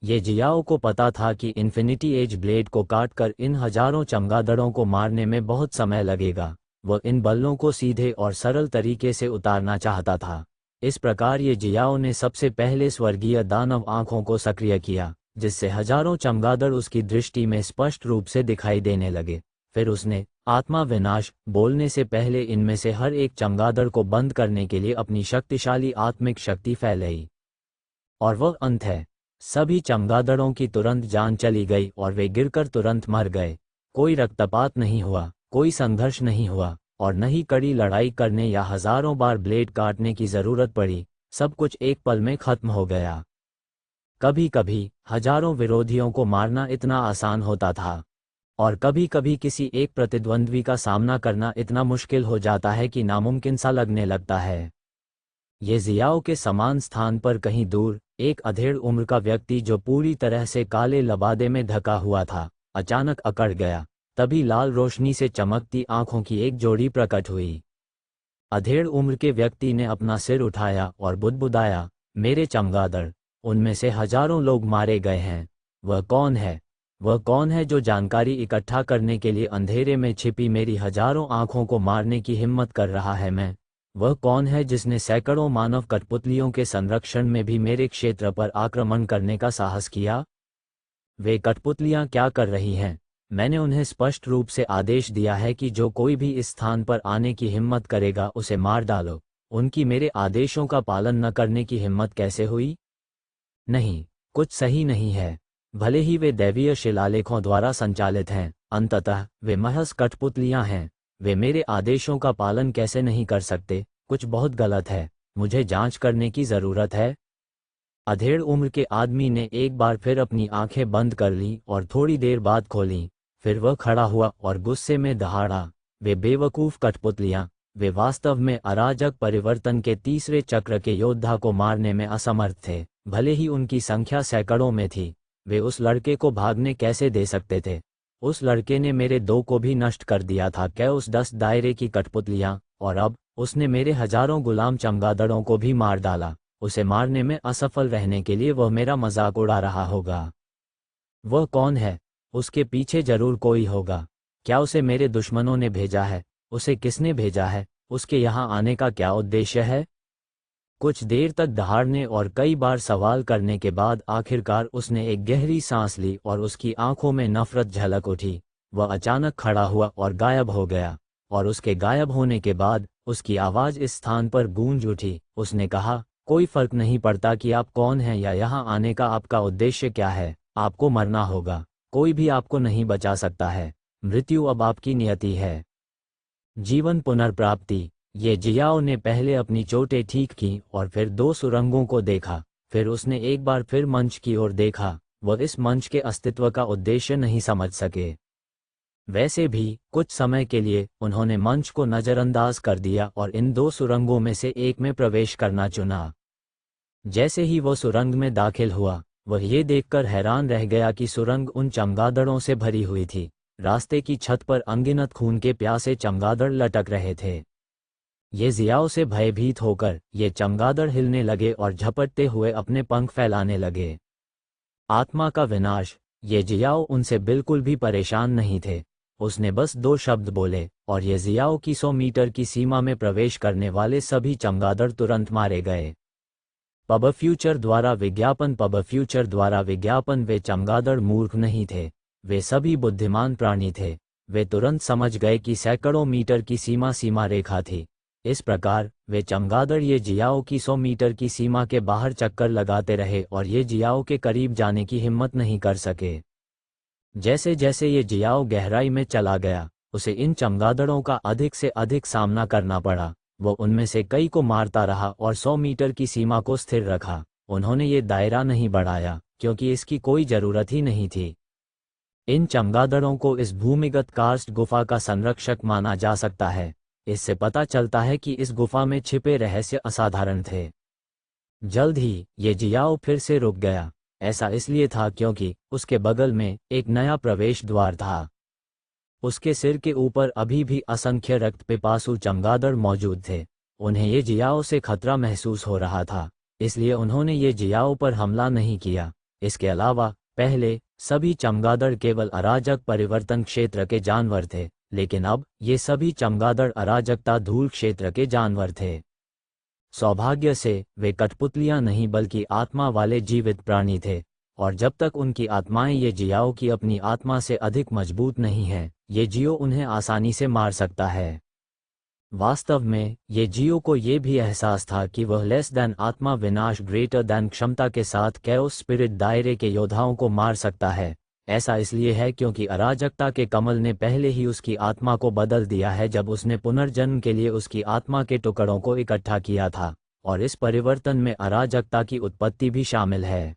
ये जियाओ को पता था कि इन्फिनिटी एज ब्लेड को काटकर इन हजारों चमगादड़ों को मारने में बहुत समय लगेगा। वह इन बल्लों को सीधे और सरल तरीके से उतारना चाहता था। इस प्रकार ये जियाओ ने सबसे पहले स्वर्गीय दानव आंखों को सक्रिय किया, जिससे हजारों चमगादड़ उसकी दृष्टि में स्पष्ट रूप से दिखाई देने लगे। फिर उसने आत्मा विनाश बोलने से पहले इनमें से हर एक चमगादड़ को बंद करने के लिए अपनी शक्तिशाली आत्मिक शक्ति फैलाई। और वह अंत है। सभी चमगादड़ों की तुरंत जान चली गई और वे गिरकर तुरंत मर गए। कोई रक्तपात नहीं हुआ, कोई संघर्ष नहीं हुआ और न ही कड़ी लड़ाई करने या हजारों बार ब्लेड काटने की जरूरत पड़ी। सब कुछ एक पल में खत्म हो गया। कभी कभी हजारों विरोधियों को मारना इतना आसान होता था, और कभी कभी किसी एक प्रतिद्वंद्वी का सामना करना इतना मुश्किल हो जाता है कि नामुमकिन सा लगने लगता है। ये जियाओ के समान स्थान पर कहीं दूर एक अधेड़ उम्र का व्यक्ति जो पूरी तरह से काले लबादे में ढका हुआ था, अचानक अकड़ गया। तभी लाल रोशनी से चमकती आंखों की एक जोड़ी प्रकट हुई। अधेड़ उम्र के व्यक्ति ने अपना सिर उठाया और बुदबुदाया, मेरे चमगादड़, उनमें से हजारों लोग मारे गए हैं। वह कौन है? वह कौन है जो जानकारी इकट्ठा करने के लिए अंधेरे में छिपी मेरी हजारों आंखों को मारने की हिम्मत कर रहा है? वह कौन है जिसने सैकड़ों मानव कठपुतलियों के संरक्षण में भी मेरे क्षेत्र पर आक्रमण करने का साहस किया? वे कठपुतलियां क्या कर रही हैं? मैंने उन्हें स्पष्ट रूप से आदेश दिया है कि जो कोई भी इस स्थान पर आने की हिम्मत करेगा उसे मार डालो। उनकी मेरे आदेशों का पालन न करने की हिम्मत कैसे हुई? नहीं, कुछ सही नहीं है। भले ही वे दैवीय शिलालेखों द्वारा संचालित हैं, अंततः वे महज कठपुतलियां हैं। वे मेरे आदेशों का पालन कैसे नहीं कर सकते? कुछ बहुत गलत है। मुझे जांच करने की जरूरत है। अधेड़ उम्र के आदमी ने एक बार फिर अपनी आंखें बंद कर लीं और थोड़ी देर बाद खोलीं। फिर वह खड़ा हुआ और गुस्से में दहाड़ा, वे बेवकूफ कठपुतलियां! वे वास्तव में अराजक परिवर्तन के तीसरे चक्र के योद्धा को मारने में असमर्थ थे, भले ही उनकी संख्या सैकड़ों में थी। वे उस लड़के को भागने कैसे दे सकते थे? उस लड़के ने मेरे 2 को भी नष्ट कर दिया था, क्या उस 10 दायरे की कठपुतलियां, और अब उसने मेरे हजारों गुलाम चमगादड़ों को भी मार डाला। उसे मारने में असफल रहने के लिए वह मेरा मजाक उड़ा रहा होगा। वह कौन है? उसके पीछे जरूर कोई होगा। क्या उसे मेरे दुश्मनों ने भेजा है? उसे किसने भेजा है? उसके यहाँ आने का क्या उद्देश्य है? कुछ देर तक दहाड़ने और कई बार सवाल करने के बाद आखिरकार उसने एक गहरी सांस ली और उसकी आंखों में नफरत झलक उठी। वह अचानक खड़ा हुआ और गायब हो गया, और उसके गायब होने के बाद उसकी आवाज इस स्थान पर गूंज उठी। उसने कहा, कोई फर्क नहीं पड़ता कि आप कौन हैं या यहाँ आने का आपका उद्देश्य क्या है, आपको मरना होगा। कोई भी आपको नहीं बचा सकता है। मृत्यु अब आपकी नियति है। जीवन पुनर्प्राप्ति। ये जियाओ ने पहले अपनी चोटें ठीक की और फिर 2 सुरंगों को देखा। फिर उसने एक बार फिर मंच की ओर देखा। वह इस मंच के अस्तित्व का उद्देश्य नहीं समझ सके। वैसे भी कुछ समय के लिए उन्होंने मंच को नज़रअंदाज कर दिया और इन 2 सुरंगों में से एक में प्रवेश करना चुना। जैसे ही वो सुरंग में दाखिल हुआ, वह ये देखकर हैरान रह गया कि सुरंग उन चमगादड़ों से भरी हुई थी। रास्ते की छत पर अनगिनत खून के प्यासे चमगादड़ लटक रहे थे। ये जियाओ से भयभीत होकर ये चमगादड़ हिलने लगे और झपटते हुए अपने पंख फैलाने लगे। आत्मा का विनाश। ये जियाओ उनसे बिल्कुल भी परेशान नहीं थे। उसने बस 2 शब्द बोले और ये जियाओ की 100 मीटर की सीमा में प्रवेश करने वाले सभी चमगादड़ तुरंत मारे गए। पब फ्यूचर द्वारा विज्ञापन। वे चमगादड़ मूर्ख नहीं थे, वे सभी बुद्धिमान प्राणी थे। वे तुरंत समझ गए कि सैकड़ों मीटर की सीमा रेखा थी। इस प्रकार वे चमगादड़ ये जियाओ की 100 मीटर की सीमा के बाहर चक्कर लगाते रहे और ये जियाओ के करीब जाने की हिम्मत नहीं कर सके। जैसे जैसे ये जियाओ गहराई में चला गया, उसे इन चमगादड़ों का अधिक से अधिक सामना करना पड़ा। वो उनमें से कई को मारता रहा और 100 मीटर की सीमा को स्थिर रखा। उन्होंने ये दायरा नहीं बढ़ाया क्योंकि इसकी कोई जरूरत ही नहीं थी। इन चमगादड़ों को इस भूमिगत कार्स्ट गुफा का संरक्षक माना जा सकता है। इससे पता चलता है कि इस गुफा में छिपे रहस्य असाधारण थे। जल्द ही ये जियाओ फिर से रुक गया। ऐसा इसलिए था क्योंकि उसके बगल में एक नया प्रवेश द्वार था। उसके सिर के ऊपर अभी भी असंख्य रक्त पिपासु चमगादड़ मौजूद थे। उन्हें ये जियाओ से खतरा महसूस हो रहा था, इसलिए उन्होंने ये जियाओ पर हमला नहीं किया। इसके अलावा पहले सभी चमगादड़ केवल अराजक परिवर्तन क्षेत्र के जानवर थे, लेकिन अब ये सभी चमगादड़ अराजकता धूल क्षेत्र के जानवर थे। सौभाग्य से वे कठपुतलियां नहीं बल्कि आत्मा वाले जीवित प्राणी थे, और जब तक उनकी आत्माएं ये जियाओ की अपनी आत्मा से अधिक मजबूत नहीं हैं, ये जियो उन्हें आसानी से मार सकता है। वास्तव में ये जियो को ये भी एहसास था कि वह लेस दैन आत्मा विनाश ग्रेटर दैन क्षमता के साथ कैओस स्पिरिट दायरे के योद्धाओं को मार सकता है। ऐसा इसलिए है क्योंकि अराजकता के कमल ने पहले ही उसकी आत्मा को बदल दिया है जब उसने पुनर्जन्म के लिए उसकी आत्मा के टुकड़ों को इकट्ठा किया था, और इस परिवर्तन में अराजकता की उत्पत्ति भी शामिल है।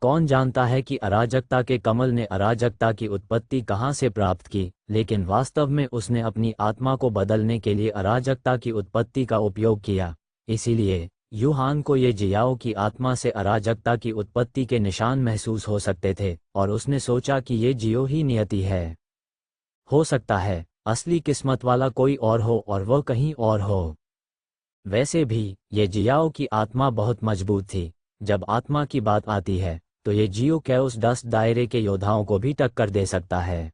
कौन जानता है कि अराजकता के कमल ने अराजकता की उत्पत्ति कहाँ से प्राप्त की, लेकिन वास्तव में उसने अपनी आत्मा को बदलने के लिए अराजकता की उत्पत्ति का उपयोग किया। इसीलिए यूहान को ये जियाओ की आत्मा से अराजकता की उत्पत्ति के निशान महसूस हो सकते थे, और उसने सोचा कि ये जियो ही नियति है। हो सकता है असली किस्मत वाला कोई और हो और वह कहीं और हो। वैसे भी ये जियाओ की आत्मा बहुत मजबूत थी। जब आत्मा की बात आती है तो ये जियो कैओस डस्ट दायरे के योद्धाओं को भी टक्कर दे सकता है।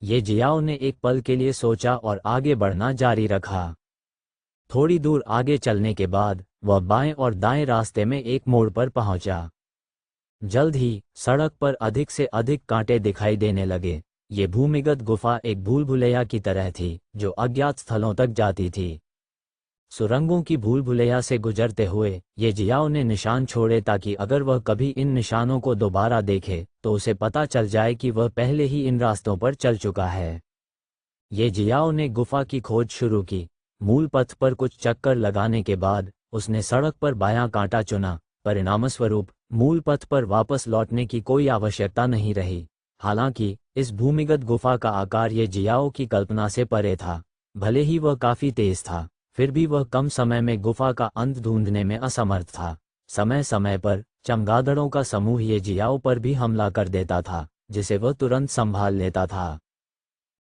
ये जियाओ ने एक पल के लिए सोचा और आगे बढ़ना जारी रखा। थोड़ी दूर आगे चलने के बाद वह बाएं और दाएं रास्ते में एक मोड़ पर पहुंचा। जल्द ही सड़क पर अधिक से अधिक कांटे दिखाई देने लगे। ये भूमिगत गुफा एक भूल भुलैया की तरह थी जो अज्ञात स्थलों तक जाती थी। सुरंगों की भूल भुलैया से गुजरते हुए ये जियाओ ने निशान छोड़े ताकि अगर वह कभी इन निशानों को दोबारा देखे तो उसे पता चल जाए कि वह पहले ही इन रास्तों पर चल चुका है। ये जियाओ ने गुफा की खोज शुरू की। मूल पथ पर कुछ चक्कर लगाने के बाद उसने सड़क पर बायां कांटा चुना। परिणामस्वरूप मूल पथ पर वापस लौटने की कोई आवश्यकता नहीं रही। हालांकि इस भूमिगत गुफा का आकार ये जियाओ की कल्पना से परे था। भले ही वह काफी तेज था, फिर भी वह कम समय में गुफा का अंत ढूंढने में असमर्थ था। समय समय पर चमगादड़ों का समूह ये जियाओ पर भी हमला कर देता था, जिसे वह तुरंत संभाल लेता था।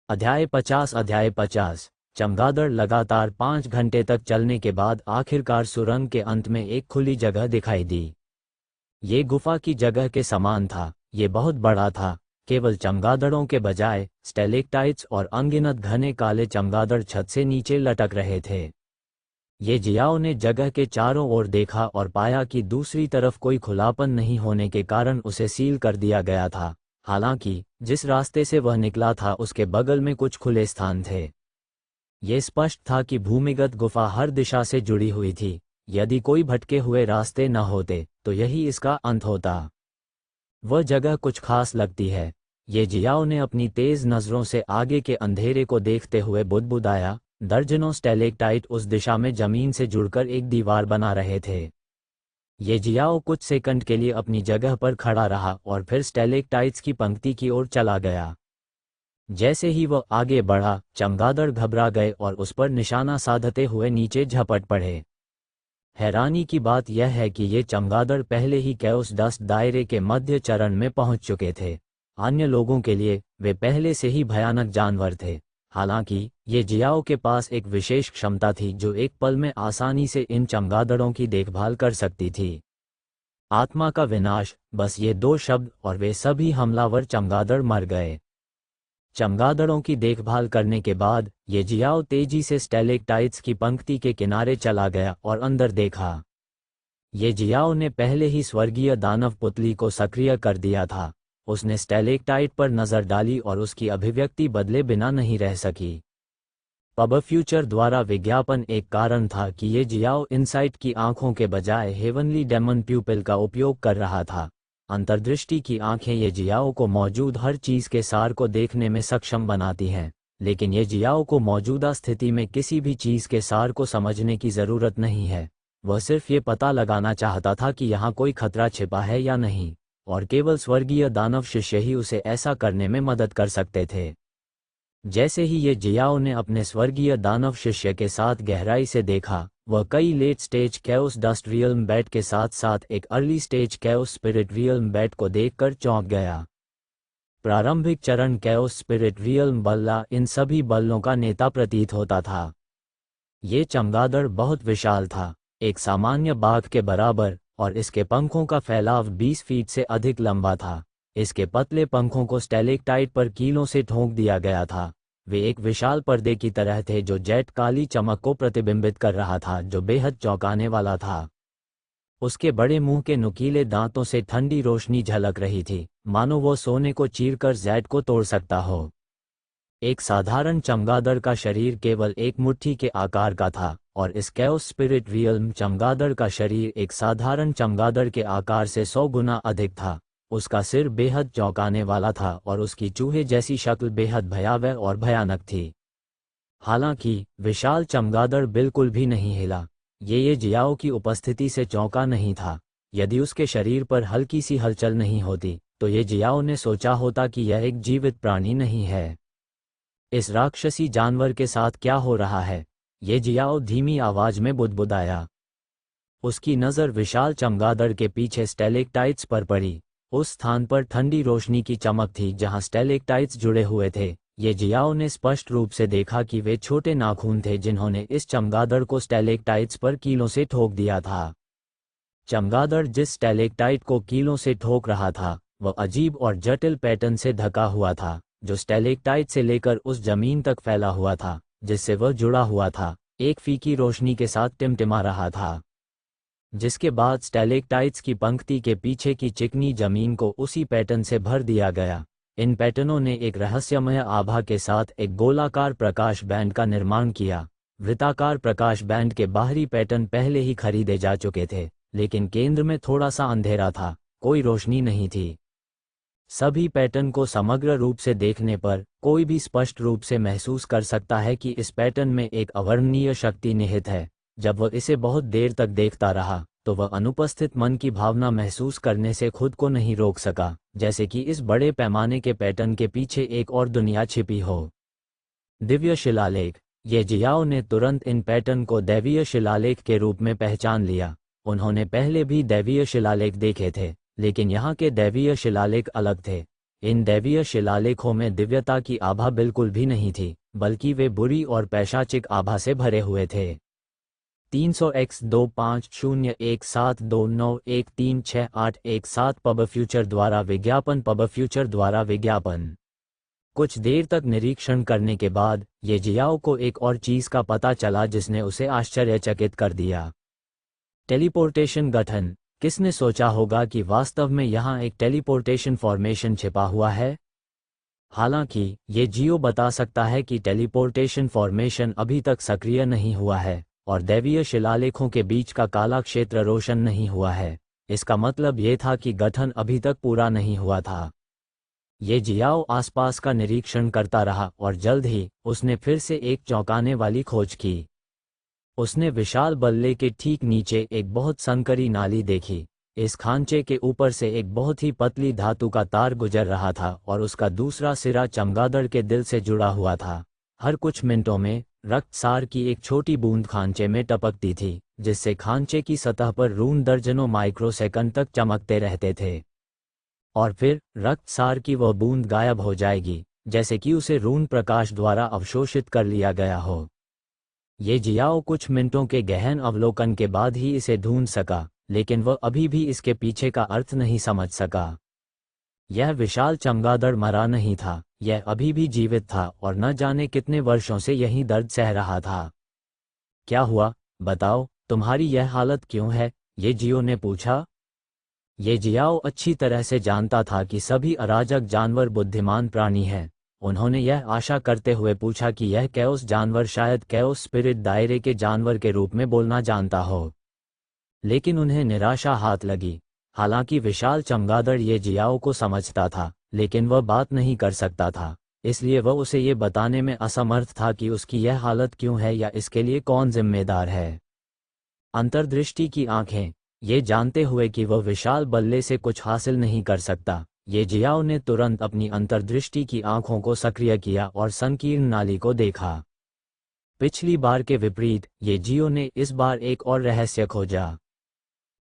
अध्याय 50 चमगादड़ लगातार 5 घंटे तक चलने के बाद आखिरकार सुरंग के अंत में एक खुली जगह दिखाई दी। ये गुफा की जगह के समान था। ये बहुत बड़ा था। केवल चमगादड़ों के बजाय स्टेलेक्टाइट्स और अनगिनत घने काले चमगादड़ छत से नीचे लटक रहे थे। ये जियाओ ने जगह के चारों ओर देखा और पाया कि दूसरी तरफ कोई खुलापन नहीं होने के कारण उसे सील कर दिया गया था। हालांकि जिस रास्ते से वह निकला था उसके बगल में कुछ खुले स्थान थे। ये स्पष्ट था कि भूमिगत गुफा हर दिशा से जुड़ी हुई थी। यदि कोई भटके हुए रास्ते न होते तो यही इसका अंत होता। वह जगह कुछ खास लगती है। ये जियाओ ने अपनी तेज नजरों से आगे के अंधेरे को देखते हुए बुदबुदाया। दर्जनों स्टेलेक्टाइट उस दिशा में जमीन से जुड़कर एक दीवार बना रहे थे। ये जियाओ कुछ सेकंड के लिए अपनी जगह पर खड़ा रहा और फिर स्टेलेक्टाइट्स की पंक्ति की ओर चला गया। जैसे ही वह आगे बढ़ा, चमगादड़ घबरा गए और उस पर निशाना साधते हुए नीचे झपट पड़े। हैरानी की बात यह है कि ये चमगादड़ पहले ही कैओस डस्ट दायरे के मध्य चरण में पहुंच चुके थे। अन्य लोगों के लिए वे पहले से ही भयानक जानवर थे। हालांकि ये जियाओ के पास एक विशेष क्षमता थी जो एक पल में आसानी से इन चमगादड़ों की देखभाल कर सकती थी। आत्मा का विनाश, बस ये 2 शब्द और वे सभी हमलावर चमगादड़ मर गए। चमगादड़ों की देखभाल करने के बाद ये जियाओ तेजी से स्टेलेक्टाइट्स की पंक्ति के किनारे चला गया और अंदर देखा। ये जियाओ ने पहले ही स्वर्गीय दानव पुतली को सक्रिय कर दिया था। उसने स्टेलेक्टाइट पर नजर डाली और उसकी अभिव्यक्ति बदले बिना नहीं रह सकी। पब फ्यूचर द्वारा विज्ञापन एक कारण था कि ये जियाओ इनसाइट की आंखों के बजाय हेवनली डेमन प्यूपिल का उपयोग कर रहा था। अंतर्दृष्टि की आंखें ये जियाओ को मौजूद हर चीज के सार को देखने में सक्षम बनाती हैं, लेकिन ये जियाओ को मौजूदा स्थिति में किसी भी चीज के सार को समझने की जरूरत नहीं है। वह सिर्फ ये पता लगाना चाहता था कि यहाँ कोई खतरा छिपा है या नहीं, और केवल स्वर्गीय दानव शिष्य ही उसे ऐसा करने में मदद कर सकते थे। जैसे ही ये जियाओ ने अपने स्वर्गीय दानव शिष्य के साथ गहराई से देखा, वह कई late stage chaos dust realm bat के साथ साथ एक early stage chaos spirit realm bat को देखकर चौंक गया। प्रारंभिक चरण कैओस स्पिरिट रियल्म बल्ला इन सभी बल्लों का नेता प्रतीत होता था। ये चमगादड़ बहुत विशाल था, एक सामान्य बाघ के बराबर, और इसके पंखों का फैलाव 20 फीट से अधिक लंबा था। इसके पतले पंखों को स्टेलेक्टाइट पर कीलों से ठोंक दिया गया था। वे एक विशाल पर्दे की तरह थे जो जेट काली चमक को प्रतिबिंबित कर रहा था, जो बेहद चौंकाने वाला था। उसके बड़े मुंह के नुकीले दांतों से ठंडी रोशनी झलक रही थी, मानो वो सोने को चीरकर जेट को तोड़ सकता हो। एक साधारण चमगादड़ का शरीर केवल एक मुट्ठी के आकार का था, और इस कैओस स्पिरिट रियल्म चमगादड़ का शरीर एक साधारण चमगादड़ के आकार से 100 गुना अधिक था। उसका सिर बेहद चौंकाने वाला था और उसकी चूहे जैसी शक्ल बेहद भयावह और भयानक थी। हालांकि विशाल चमगादड़ बिल्कुल भी नहीं हिला। ये जियाओ की उपस्थिति से चौंका नहीं था। यदि उसके शरीर पर हल्की सी हलचल नहीं होती तो ये जियाओ ने सोचा होता कि यह एक जीवित प्राणी नहीं है। इस राक्षसी जानवर के साथ क्या हो रहा है? ये जियाओ धीमी आवाज में बुदबुदाया। उसकी नज़र विशाल चमगादड़ के पीछे स्टेलेक्टाइट्स पर पड़ी। उस स्थान पर ठंडी रोशनी की चमक थी जहां स्टेलेक्टाइट्स जुड़े हुए थे। ये जियाओ ने स्पष्ट रूप से देखा कि वे छोटे नाखून थे जिन्होंने इस चमगादड़ को स्टेलेक्टाइट्स पर कीलों से ठोक दिया था। चमगादड़ जिस स्टेलेक्टाइट को कीलों से ठोक रहा था वह अजीब और जटिल पैटर्न से ढका हुआ था, जो स्टेलेक्टाइट से लेकर उस जमीन तक फैला हुआ था जिससे वह जुड़ा हुआ था, एक फीकी रोशनी के साथ टिमटिमा रहा था। जिसके बाद स्टेलेक्टाइट्स की पंक्ति के पीछे की चिकनी जमीन को उसी पैटर्न से भर दिया गया। इन पैटर्नों ने एक रहस्यमय आभा के साथ एक गोलाकार प्रकाश बैंड का निर्माण किया। वृत्ताकार प्रकाश बैंड के बाहरी पैटर्न पहले ही खरीदे जा चुके थे, लेकिन केंद्र में थोड़ा सा अंधेरा था, कोई रोशनी नहीं थी। सभी पैटर्न को समग्र रूप से देखने पर कोई भी स्पष्ट रूप से महसूस कर सकता है कि इस पैटर्न में एक अवर्णनीय शक्ति निहित है। जब वह इसे बहुत देर तक देखता रहा तो वह अनुपस्थित मन की भावना महसूस करने से खुद को नहीं रोक सका, जैसे कि इस बड़े पैमाने के पैटर्न के पीछे एक और दुनिया छिपी हो। दिव्य शिलालेख। ये जियाओ ने तुरंत इन पैटर्न को दैवीय शिलालेख के रूप में पहचान लिया। उन्होंने पहले भी दैवीय शिलालेख देखे थे, लेकिन यहाँ के दैवीय शिलालेख अलग थे। इन दैवीय शिलालेखों में दिव्यता की आभा बिल्कुल भी नहीं थी, बल्कि वे बुरी और पैशाचिक आभा से भरे हुए थे। 300x25017291368117 पब फ्यूचर द्वारा विज्ञापन। पब फ्यूचर द्वारा विज्ञापन। कुछ देर तक निरीक्षण करने के बाद ये जियाओ को एक और चीज का पता चला जिसने उसे आश्चर्यचकित कर दिया। टेलीपोर्टेशन गठन। किसने सोचा होगा कि वास्तव में यहाँ एक टेलीपोर्टेशन फॉर्मेशन छिपा हुआ है? हालांकि ये जियो बता सकता है कि टेलीपोर्टेशन फॉर्मेशन अभी तक सक्रिय नहीं हुआ है और दैवीय शिलालेखों के बीच का काला क्षेत्र रोशन नहीं हुआ है। इसका मतलब ये था कि गठन अभी तक पूरा नहीं हुआ था। ये जियाओ आसपास का निरीक्षण करता रहा और जल्द ही उसने फिर से एक चौंकाने वाली खोज की। उसने विशाल बल्ले के ठीक नीचे एक बहुत संकरी नाली देखी। इस खांचे के ऊपर से एक बहुत ही पतली धातु का तार गुजर रहा था और उसका दूसरा सिरा चमगादड़ के दिल से जुड़ा हुआ था। हर कुछ मिनटों में रक्तसार की एक छोटी बूंद खांचे में टपकती थी, जिससे खांचे की सतह पर रून दर्जनों माइक्रोसेकंड तक चमकते रहते थे। और फिर रक्तसार की वह बूंद गायब हो जाएगी, जैसे कि उसे रून प्रकाश द्वारा अवशोषित कर लिया गया हो। ये जियाओ कुछ मिनटों के गहन अवलोकन के बाद ही इसे ढूंढ सका, लेकिन वह अभी भी इसके पीछे का अर्थ नहीं समझ सका। यह विशाल चमगादड़ मरा नहीं था, यह अभी भी जीवित था और न जाने कितने वर्षों से यही दर्द सह रहा था। क्या हुआ? बताओ, तुम्हारी यह हालत क्यों है? ये जियो ने पूछा। ये जियाओ अच्छी तरह से जानता था कि सभी अराजक जानवर बुद्धिमान प्राणी हैं। उन्होंने यह आशा करते हुए पूछा कि यह कैओस जानवर शायद कैओस स्पिरिट दायरे के जानवर के रूप में बोलना जानता हो, लेकिन उन्हें निराशा हाथ लगी। हालांकि विशाल चमगादड़ ये जियाओ को समझता था, लेकिन वह बात नहीं कर सकता था, इसलिए वह उसे ये बताने में असमर्थ था कि उसकी यह हालत क्यों है या इसके लिए कौन जिम्मेदार है। अंतर्दृष्टि की आंखें। ये जानते हुए कि वह विशाल बल्ले से कुछ हासिल नहीं कर सकता, ये जियाओ ने तुरंत अपनी अंतर्दृष्टि की आंखों को सक्रिय किया और संकीर्ण नाली को देखा। पिछली बार के विपरीत ये जियो ने इस बार एक और रहस्य खोजा।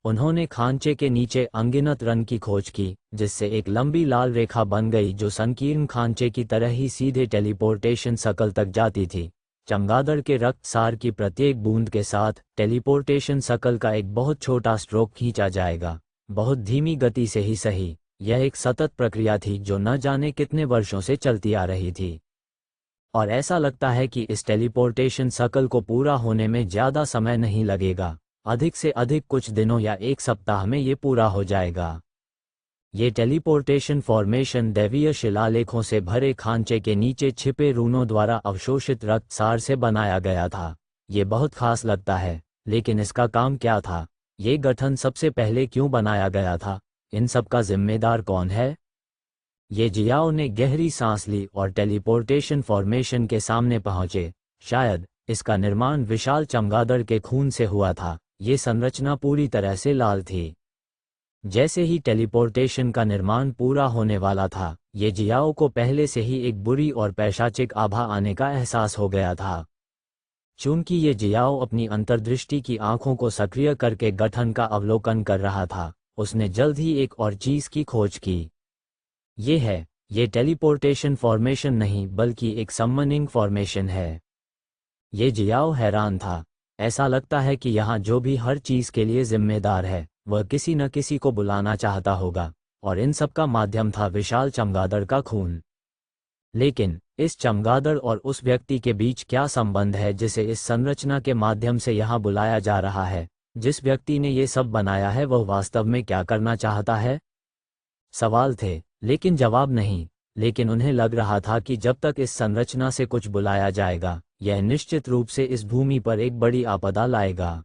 उन्होंने खांचे के नीचे अनगिनत रन की खोज की, जिससे एक लंबी लाल रेखा बन गई जो संकीर्ण खांचे की तरह ही सीधे टेलीपोर्टेशन सर्कल तक जाती थी। चमगादड़ के रक्तसार की प्रत्येक बूंद के साथ टेलीपोर्टेशन सर्कल का एक बहुत छोटा स्ट्रोक खींचा जाएगा, बहुत धीमी गति से ही सही। यह एक सतत प्रक्रिया थी जो न जाने कितने वर्षों से चलती आ रही थी, और ऐसा लगता है कि इस टेलीपोर्टेशन सर्कल को पूरा होने में ज़्यादा समय नहीं लगेगा। अधिक से अधिक कुछ दिनों या एक सप्ताह में ये पूरा हो जाएगा। ये टेलीपोर्टेशन फॉर्मेशन दैवीय शिलालेखों से भरे खांचे के नीचे छिपे रूनों द्वारा अवशोषित रक्तसार से बनाया गया था। ये बहुत खास लगता है, लेकिन इसका काम क्या था? ये गठन सबसे पहले क्यों बनाया गया था? इन सब का जिम्मेदार कौन है? ये जियाओ ने गहरी सांस ली और टेलीपोर्टेशन फॉर्मेशन के सामने पहुंचे। शायद इसका निर्माण विशाल चमगादड़ के खून से हुआ था। ये संरचना पूरी तरह से लाल थी। जैसे ही टेलीपोर्टेशन का निर्माण पूरा होने वाला था, ये जियाओ को पहले से ही एक बुरी और पैशाचिक आभा आने का एहसास हो गया था। चूंकि ये जियाओ अपनी अंतर्दृष्टि की आंखों को सक्रिय करके गठन का अवलोकन कर रहा था, उसने जल्द ही एक और चीज की खोज की। ये टेलीपोर्टेशन फॉर्मेशन नहीं बल्कि एक समनिंग फॉर्मेशन है। ये जियाओ हैरान था। ऐसा लगता है कि यहाँ जो भी हर चीज के लिए जिम्मेदार है, वह किसी न किसी को बुलाना चाहता होगा, और इन सब का माध्यम था विशाल चमगादड़ का खून। लेकिन इस चमगादड़ और उस व्यक्ति के बीच क्या संबंध है जिसे इस संरचना के माध्यम से यहाँ बुलाया जा रहा है? जिस व्यक्ति ने ये सब बनाया है वह वास्तव में क्या करना चाहता है? सवाल थे, लेकिन जवाब नहीं। लेकिन उन्हें लग रहा था कि जब तक इस संरचना से कुछ बुलाया जाएगा, यह निश्चित रूप से इस भूमि पर एक बड़ी आपदा लाएगा।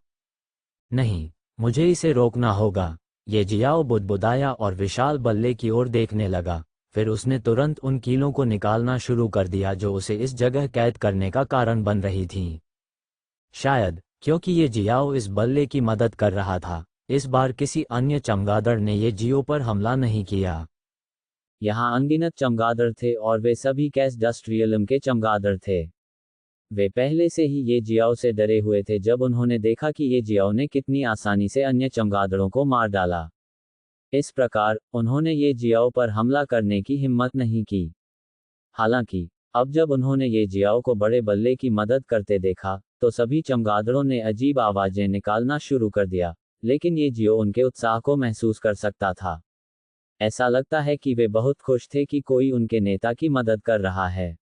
नहीं, मुझे इसे रोकना होगा। ये जियाओ बुदबुदाया और विशाल बल्ले की ओर देखने लगा। फिर उसने तुरंत उन कीलों को निकालना शुरू कर दिया जो उसे इस जगह कैद करने का कारण बन रही थीं। शायद क्योंकि ये जियाओ इस बल्ले की मदद कर रहा था, इस बार किसी अन्य चमगादड़ ने ये जियो पर हमला नहीं किया। यहाँ अनगिनत चमगादड़ थे और वे सभी कैस डस्ट्रियलम के चमगादड़ थे। वे पहले से ही ये जियाओ से डरे हुए थे जब उन्होंने देखा कि ये जियाओ ने कितनी आसानी से अन्य चमगादड़ों को मार डाला। इस प्रकार उन्होंने ये जियाओ पर हमला करने की हिम्मत नहीं की। हालांकि अब जब उन्होंने ये जियाओ को बड़े बल्ले की मदद करते देखा, तो सभी चमगादड़ों ने अजीब आवाजें निकालना शुरू कर दिया, लेकिन ये जियो उनके उत्साह को महसूस कर सकता था। ऐसा लगता है कि वे बहुत खुश थे कि कोई उनके नेता की मदद कर रहा है।